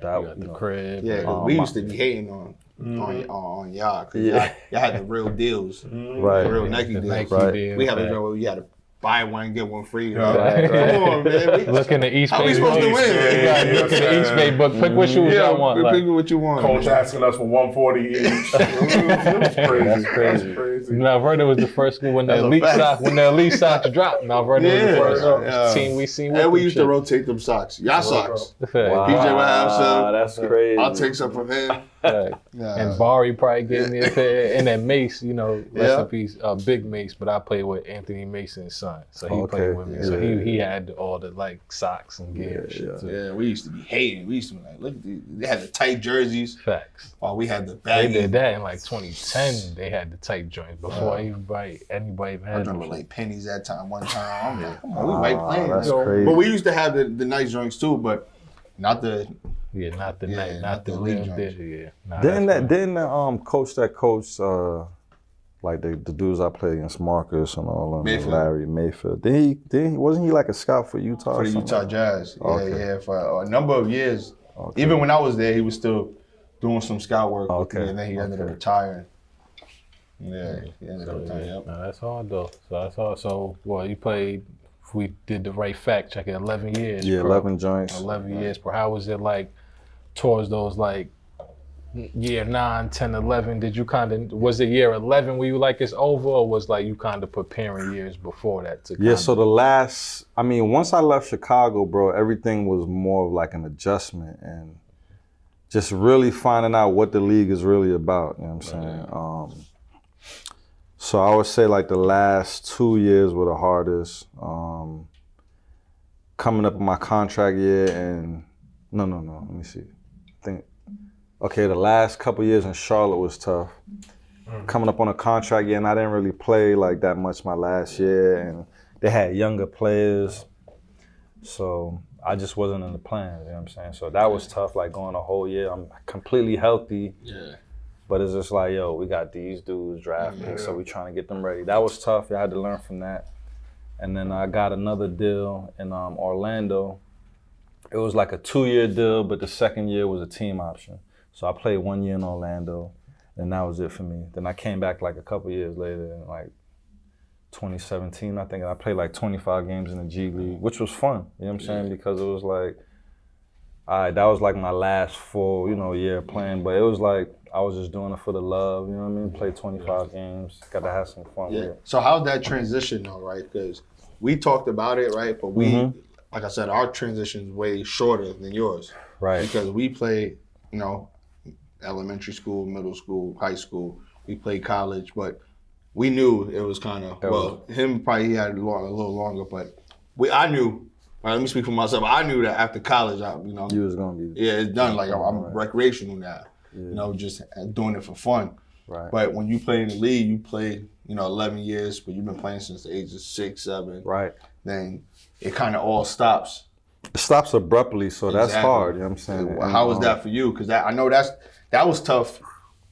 that the crib. Yeah, we used to be hating on y'all because y'all had the real deals, right? The real Nike deals. Right. We had a deal where you had to buy one get one free. Right. Come on, man. Look in the East Bay. How we supposed to win? Look in the East Bay book. Pick what shoes y'all want. Pick what you want. Coach asking us for 140 each. It was crazy. That's crazy. Mount Vernon was the first school when the elite socks dropped. Mount Vernon was the first team we seen. And we used to rotate them socks. Y'all socks. Wow. PJ would have some. That's crazy. I'll take some from him. And Barry probably gave me a pair. And then Mace, rest in peace, Big Mace, but I played with Anthony Mason's son. So he played with me. So he had all the socks and gear and shit too. Yeah, we used to be hating. We used to be like, look, they had the tight jerseys. Facts. Oh, we had the baggy. They did that in like 2010. They had the tight joints before anybody even had them. I remember like pennies that time, one time. I'm like, come on, we might play. That's crazy. But we used to have the nice joints too, but not the not the league joints. Didn't the coach that coached like the dudes I played against, Marcus and all of them, Larry Mayfield. Wasn't he like a scout for Utah? For the Utah Jazz. Okay. For a number of years. Okay. Even when I was there, he was still doing some scout work with me, and then he ended up retiring. Yeah, he ended up retiring. Yep. No, that's hard though. So that's hard. So you played. If we did the right fact check, 11 years. Yeah, 11 joints. 11 years. But how was it like towards those like year 9, 10, 11? Did you was it year 11 where you like it's over, or was like you kind of preparing years before that to? So once I left Chicago, bro, everything was more of like an adjustment and just really finding out what the league is really about. You know what I'm saying? So I would say like the last 2 years were the hardest. Coming up in my contract year and no, let me see. The last couple years in Charlotte was tough. Coming up on a contract year, and I didn't really play like that much my last year, and they had younger players. So I just wasn't in the plan, you know what I'm saying? So that was tough, like going a whole year. I'm completely healthy. Yeah. But it's just like, we got these dudes drafting, so we trying to get them ready. That was tough. I had to learn from that. And then I got another deal in Orlando. It was like a 2-year deal, but the second year was a team option. So I played 1 year in Orlando, and that was it for me. Then I came back like a couple years later in like 2017, I think. And I played like 25 games in the G League, which was fun, you know what I'm saying? Because it was like, all right, that was like my last full, year playing. But it was like I was just doing it for the love, you know what I mean? Played 25 games, got to have some fun with it. So how'd that transition though, right? Because we talked about it, right? But we, like I said, our transition's way shorter than yours. Right. Because we played, elementary school, middle school, high school. We played college, but we knew it was kind of, him probably he had a little longer, but I knew, all right, let me speak for myself. I knew that after college, You was going to be. Yeah, it's done. Like, I'm recreational now, just doing it for fun. Right. But when you play in the league, you play, 11 years, but you've been playing since the age of 6, 7. Right. Then it kind of all stops. It stops abruptly, so that's hard, you know what I'm saying? How was that for you? Because I know that was tough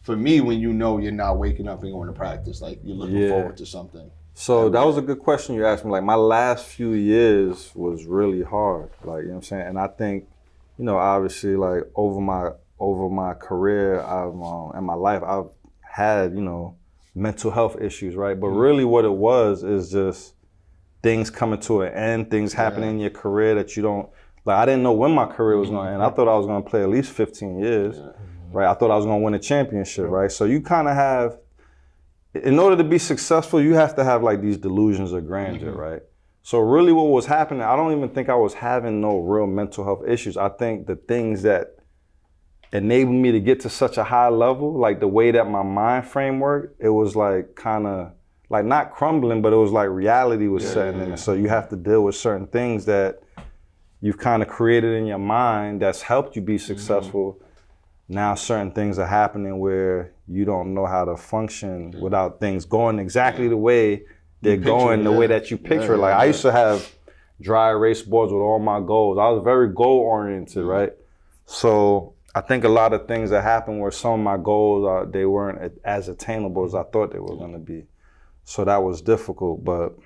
for me when you're not waking up and going to practice. Like, you're looking forward to something. So that was a good question you asked me. Like, my last few years was really hard. Like, you know what I'm saying? And I think, obviously, like, over my career, and my life, I've had, mental health issues, right? But really what it was is just things coming to an end, things happening in your career that you don't, like, I didn't know when my career was going to end. I thought I was going to play at least 15 years, right? I thought I was going to win a championship, right? So you kind of have, in order to be successful, you have to have like these delusions of grandeur, right? So really what was happening, I don't even think I was having no real mental health issues. I think the things that enabled me to get to such a high level, like the way that my mind frame worked, it was like kind of like not crumbling, but it was like reality was setting in. So you have to deal with certain things that you've kind of created in your mind that's helped you be successful. Now certain things are happening where you don't know how to function without things going exactly the way they're going, the way that you picture it. Like I used to have dry erase boards with all my goals. I was very goal oriented, right? So I think a lot of things that happened where some of my goals, they weren't as attainable as I thought they were going to be. So that was difficult, but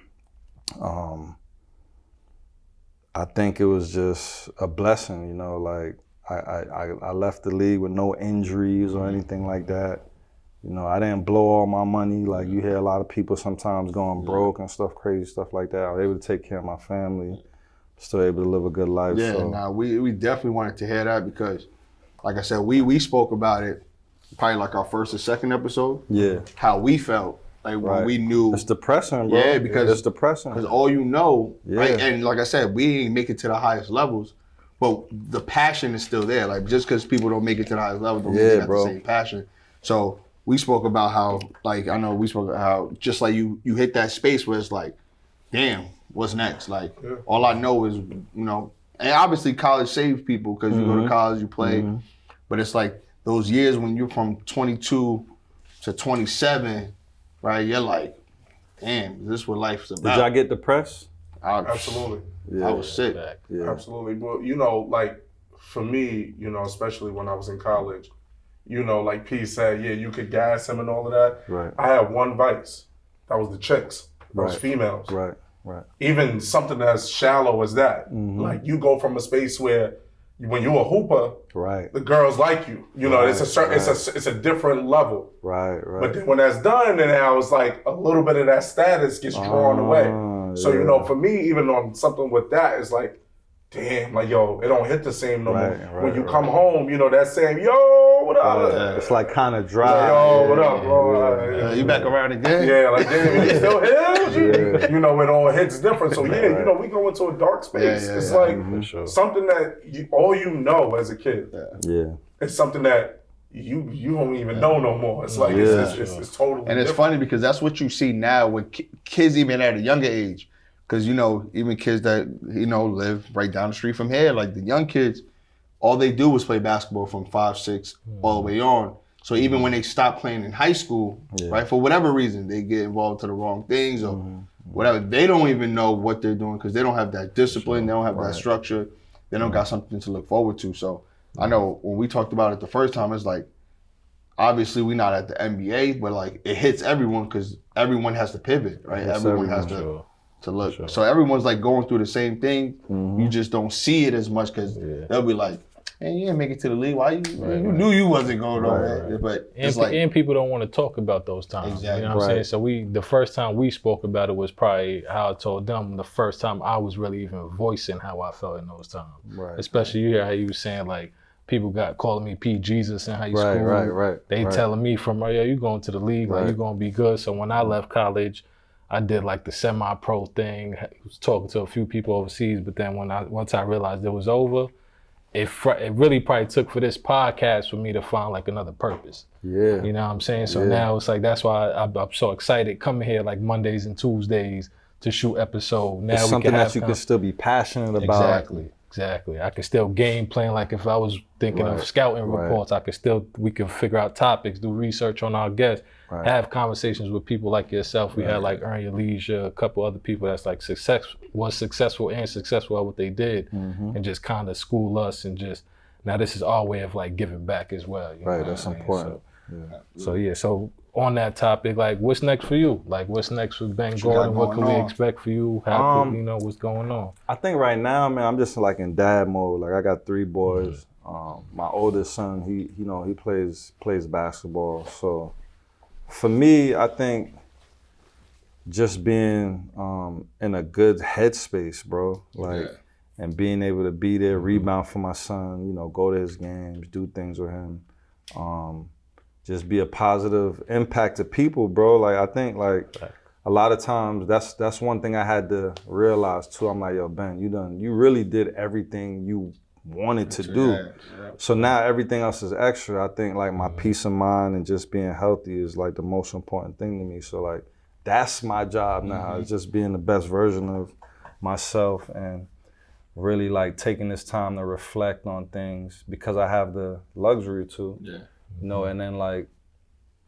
I think it was just a blessing, like I left the league with no injuries or anything like that. I didn't blow all my money. Like you hear a lot of people sometimes going broke and stuff, crazy stuff like that. I was able to take care of my family, still able to live a good life. Yeah, so. We definitely wanted to hear that because, like I said, we spoke about it probably like our first or second episode. Yeah. How we felt. Like when we knew. It's depressing, bro. Yeah, because it's depressing. Because all right? And like I said, we ain't make it to the highest levels, but the passion is still there. Like just because people don't make it to the highest level, don't mean they got the same passion. So we spoke about how, like I know we spoke about how just like you hit that space where it's like, damn, what's next? Like all I know is, and obviously college saves people because you go to college, you play, but it's like those years when you're from 22 to 27. Right, you're like, damn, is this what life's about? Did y'all get depressed? Absolutely. I was sick. Yeah. Absolutely. But, like, for me, especially when I was in college, like P said, you could gas him and all of that. Right. I had one vice. That was the chicks. Those females. Right. Even something as shallow as that. Like, you go from a space where when you're a hooper, the girls like you. It's a different level. Right. But then when that's done, then I was like a little bit of that status gets drawn away. So for me, even on something with that, it's like, damn, like it don't hit the same no more. When you come home, that same what up? It's like kind of dry. Like, what up, bro? You back around again? Yeah, like damn, you still here? It all hits different. So we go into a dark space. It's like something that all as a kid. Yeah. It's something that you don't even know no more. It's like it's totally. And it's funny because that's what you see now with kids even at a younger age. Because, even kids that, live right down the street from here, like the young kids, all they do is play basketball from 5, 6, all the way on. So even when they stop playing in high school, right, for whatever reason, they get involved to the wrong things or whatever, they don't even know what they're doing because they don't have that discipline, they don't have that structure, they don't got something to look forward to. So I know when we talked about it the first time, it's like, obviously we're not at the NBA, but like it hits everyone because everyone has to pivot, right? Everyone has to look. Sure. So everyone's like going through the same thing. You just don't see it as much because they'll be like, and you didn't make it to the league. Why you knew you wasn't going nowhere? But it's like, and people don't want to talk about those times. Exactly. You know what I'm saying? So the first time we spoke about it was probably how I told them the first time I was really even voicing how I felt in those times. Right. Especially you hear how you was saying like people got calling me P Jesus in high school. Right. They telling me from you going to the league, like you gonna be good. So when I left college, I did like the semi-pro thing. I was talking to a few people overseas, but then once I realized it was over, it really probably took for this podcast for me to find like another purpose. Yeah. You know what I'm saying? So now it's like, that's why I'm so excited coming here like Mondays and Tuesdays to shoot episode. Now it's something that you can still be passionate about. Exactly. I could still game plan. Like if I was thinking of scouting reports, we can figure out topics, do research on our guests, have conversations with people like yourself. We had like Earn Your Leisure, a couple other people that's like was successful at what they did, and just kind of school us and just, now this is our way of like giving back as well. You know That's what I mean? important. So on that topic, like what's next for you? Like what's next with Ben Gordon? What can we expect for you? How you know what's going on? I think right now, man, I'm just like in dad mode. Like I got 3 boys. My oldest son, he plays basketball. So for me, I think just being in a good headspace, bro. Like and being able to be there, rebound for my son, you know, go to his games, do things with him. Just be a positive impact to people, bro. Like I think like a lot of times that's one thing I had to realize too. I'm like, yo, Ben, you really did everything you wanted to do. So now everything else is extra. I think like my peace of mind and just being healthy is like the most important thing to me. So like that's my job now. It's just being the best version of myself and really like taking this time to reflect on things because I have the luxury to. You know, and then like,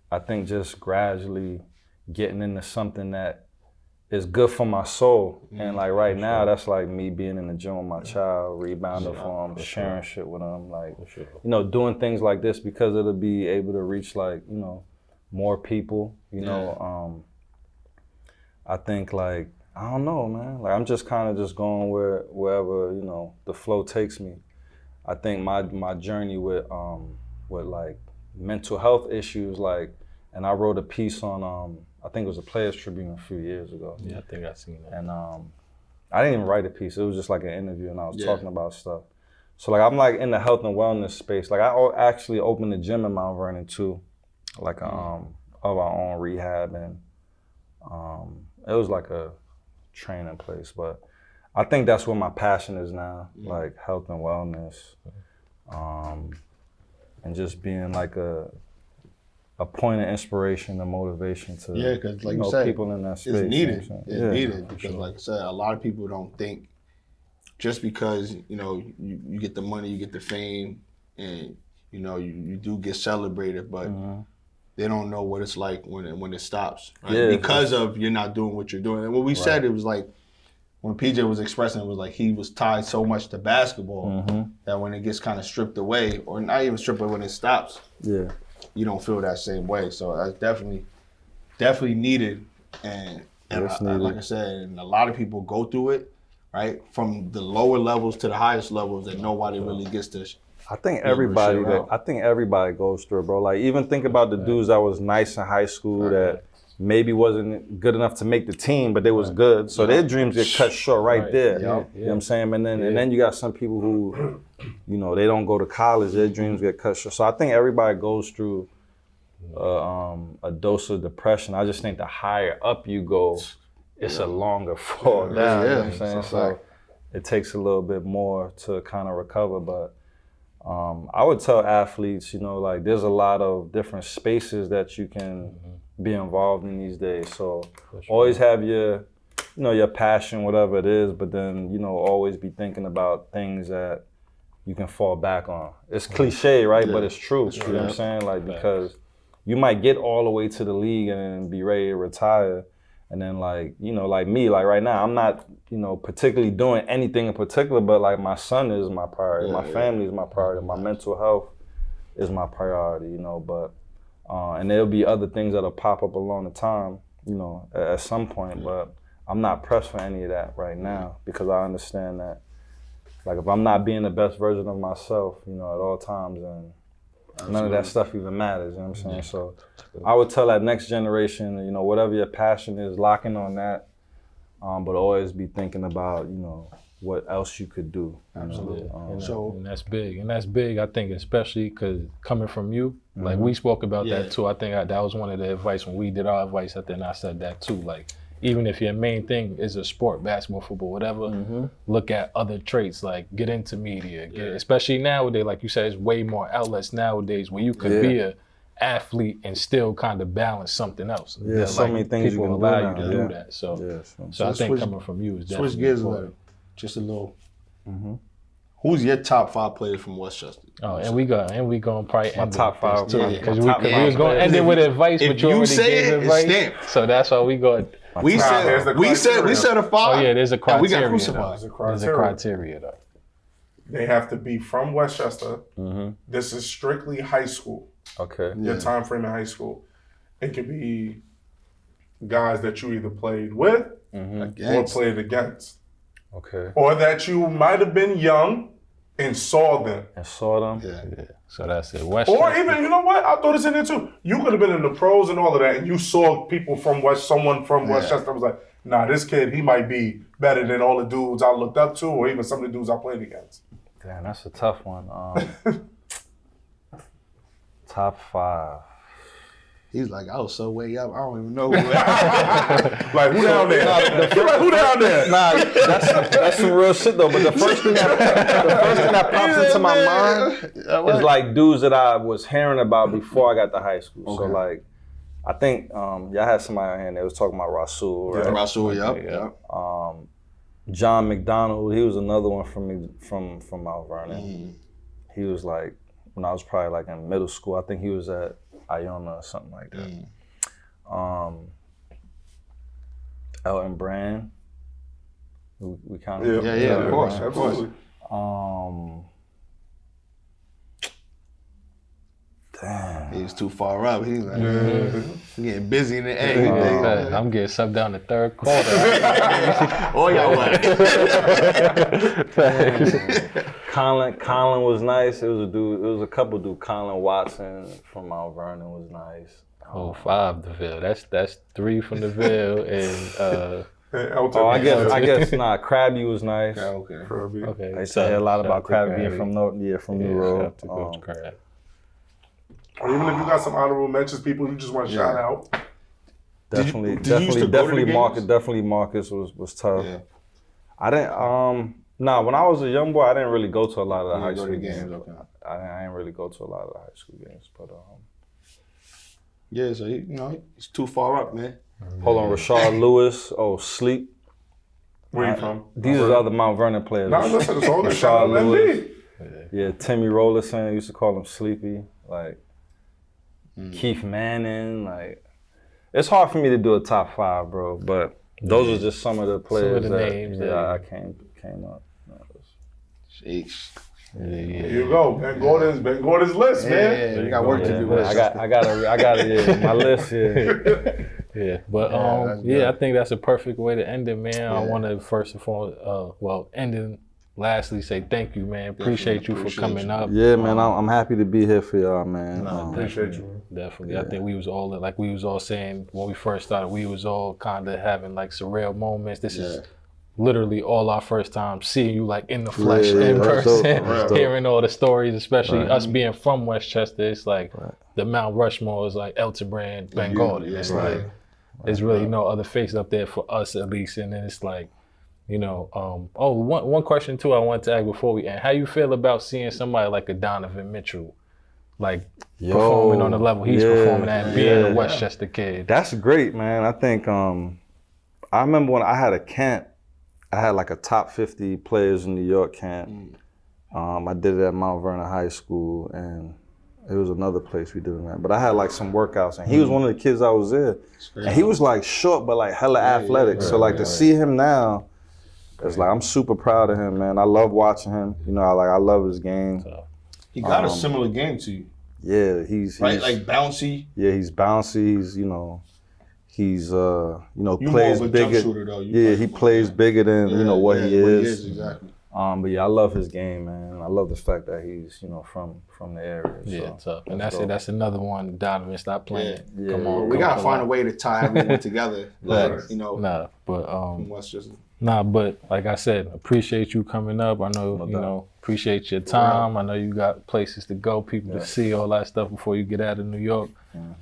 I think just gradually getting into something that is good for my soul. And like right now, that's like me being in the gym with my child, rebounding for him, sharing shit with him, like, you know, doing things like this because it'll be able to reach like, you know, more people, you know. I think like, I don't know, man. Like I'm just kind of just going wherever, you know, the flow takes me. I think my journey with like mental health issues, like, and I wrote a piece on, I think it was a Players Tribune a few years ago. Yeah, I think I've seen that. And I didn't even write a piece. It was just like an interview and I was talking about stuff. So like, I'm like in the health and wellness space. Like I actually opened a gym in Mount Vernon too, like of our own rehab. And it was like a training place, but I think that's where my passion is now, like health and wellness. And just being like a point of inspiration and motivation to because like you said, people in that space. It's needed. You It's needed because like I said, a lot of people don't think just because, you know, you get the money, you get the fame, and you know, you do get celebrated, but they don't know what it's like when it stops. Right? Because of you're not doing what you're doing. And what we said, it was like, when PJ was expressing, it was like he was tied so much to basketball that when it gets kind of stripped away, or not even stripped away, when it stops, you don't feel that same way. So that's definitely needed. And like I said, and a lot of people go through it, right? From the lower levels to the highest levels, and nobody really gets to. I think everybody goes through it, bro. Like even think about the dudes that was nice in high school that maybe wasn't good enough to make the team, but they was good. So their dreams get cut short there. You know what I'm saying? And then you got some people who, you know, they don't go to college, their dreams get cut short. So I think everybody goes through a dose of depression. I just think the higher up you go, it's a longer fall down. You know what I'm saying? So it takes a little bit more to kind of recover. But I would tell athletes, you know, like there's a lot of different spaces that you can be involved in these days. So always have your, you know, your passion, whatever it is, but then, you know, always be thinking about things that you can fall back on. It's cliche, right? But it's true. You know what I'm saying? Like, because you might get all the way to the league and be ready to retire. And then like, you know, like me, like right now, I'm not, you know, particularly doing anything in particular, but like my son is my priority, my family is my priority, my mental health is my priority, you know, but, and there'll be other things that'll pop up along the time, you know, at some point, but I'm not pressed for any of that right now because I understand that like if I'm not being the best version of myself, you know, at all times, then none of that stuff even matters, you know what I'm saying? So I would tell that next generation, you know, whatever your passion is, lock in on that, but always be thinking about, you know, what else you could do. Absolutely. And that's big. And that's big, I think, especially because coming from you, like we spoke about that too. I think that was one of the advice when we did our advice. I think I said that too. Like, even if your main thing is a sport, basketball, football, whatever, look at other traits, like get into media. Especially nowadays, like you said, there's way more outlets nowadays where you could be a athlete and still kind of balance something else. Yeah, so many things people you can allow do you to now. do that. So, So I think coming from you is definitely Switch gears a important. little. Just a little. Who's your top 5 players from Westchester? Oh, and we gonna probably end top 5 too, yeah. because My we top was 5 gonna end it with advice, if but you you already say gave it, it's advice. stamped. So that's why we go. We there's the criteria. said a 5. Oh yeah, there's a and criteria. we got though. crucified. There's a criteria though. They have to be from Westchester. This is strictly high school. Okay. Your time frame in high school. It could be guys that you either played with or played against. Okay. Or that you might have been young and saw them. And saw them. Yeah. So that's it. Westchester. Or even, you know what? I throw this in there too. You could have been in the pros and all of that, and you saw people from someone from Westchester was like, nah, this kid, he might be better than all the dudes I looked up to, or even some of the dudes I played against. Damn, that's a tough one. Top 5. He's like, I was so way up, I don't even know. Who Like, who down there? Who down there? Nah, that's some real shit though. But the first thing that pops into my mind is like dudes that I was hearing about before I got to high school. So like, I think y'all had somebody on here and they was talking about Rasul, right? Rasul, yep. John McDonald, he was another one from Mount Vernon. He was like, when I was probably like in middle school, I think he was at Iona or something like that. Elton Brand. We kind of Yeah, of course, absolutely. Damn. He was too far up. He's like, he getting busy in the A. I'm getting subbed down the third quarter. Oh, y'all Colin was nice. It was a couple dudes. Colin Watson from Mount Vernon was nice. 5 DeVille. That's 3 from DeVille and I guess Krabby was nice. Okay. okay. I used to hear a lot about Krabby being from New Road. Or even if you got some honorable mentions, people you just want to shout out. Definitely Marcus was tough. Yeah. I didn't when I was a young boy, I didn't really go to a lot of the high school games. Okay. I didn't really go to a lot of the high school games, but yeah, so he's too far up, man. hold on, Rashard Lewis. Oh, Sleep. Where you from? These are the other Mount Vernon players. No, listen, it's all good. Shout out MB. Yeah, Timmy Rollerson used to call him Sleepy. Like Keith Manning. Like, it's hard for me to do a top 5, bro. But those are just some of the players names I came up. Sheesh. Here you go. Ben Gordon's list, man. Yeah, we got work to do. I got my list here. Yeah, but I think that's a perfect way to end it, man. I want to first and foremost, lastly say thank you, man. Appreciate you for coming up. Yeah, man, I'm happy to be here for y'all, man. Appreciate you. Definitely. I think we was all saying when we first started, we was all kind of having like surreal moments. This is literally all our first time seeing you like in the flesh, in person, hearing all the stories, especially us being from Westchester. It's like the Mount Rushmore is like Elton Brand, Ben Gordon. It's like there's really no other face up there for us at least. And then it's like, one question too I wanted to ask before we end. How you feel about seeing somebody like a Donovan Mitchell, like performing on the level he's performing at and being a Westchester kid? That's great, man. I think I remember when I had a camp. I had like a top 50 players in New York camp. I did it at Mount Vernon High School, and it was another place we did it at. But I had like some workouts, and he was one of the kids I was there. And he was like short, but like hella athletic. So like to see him now, it's like I'm super proud of him, man. I love watching him. I love his game. He got a similar game to you. Yeah, he's like bouncy. Yeah, he's bouncy. He's you plays more of a bigger. Jump shooter, though. He plays bigger than what he is. Exactly. But yeah, I love his game, man. I love the fact that he's, you know, from the area. Yeah, so tough. And that's it. That's another one. Donovan, stop playing. Yeah. Come on. We gotta find a out. way to tie everyone together. Like, you know, Nah, but from Westchester. but like I said, appreciate you coming up. I know, you know, appreciate your time. I know you got places to go, people to see, all that stuff before you get out of New York.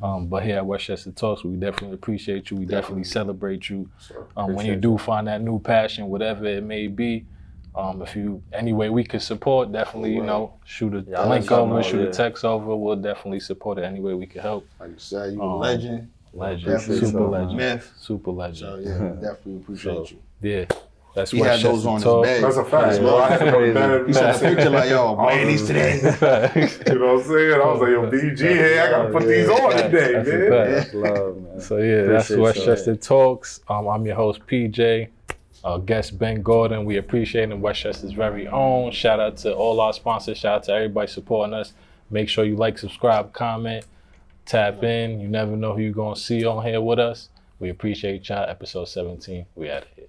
But here at Westchester Talks, we definitely appreciate you. We definitely celebrate you. When you do find that new passion, whatever it may be, if you any way we could support, definitely, you know, shoot a link over, shoot a text over. We'll definitely support it any way we can help. Like you said, you a legend. Legend, super legend, myth. super legend. So yeah, definitely appreciate you. Yeah, that's He had those on his bed. That's a fact. Yeah. Bro. I had to go to bed. He sent a picture like, yo, man, these today. You know what I'm saying? I was like, yo, BG here, I gotta put these on today, man. That's love, man. So yeah, that's Westchester Talks. I'm your host PJ. Guest Ben Gordon. We appreciate him, Westchester's very own. Shout out to all our sponsors. Shout out to everybody supporting us. Make sure you like, subscribe, comment, tap in. You never know who you're gonna see on here with us. We appreciate y'all. Episode 17. We out of here.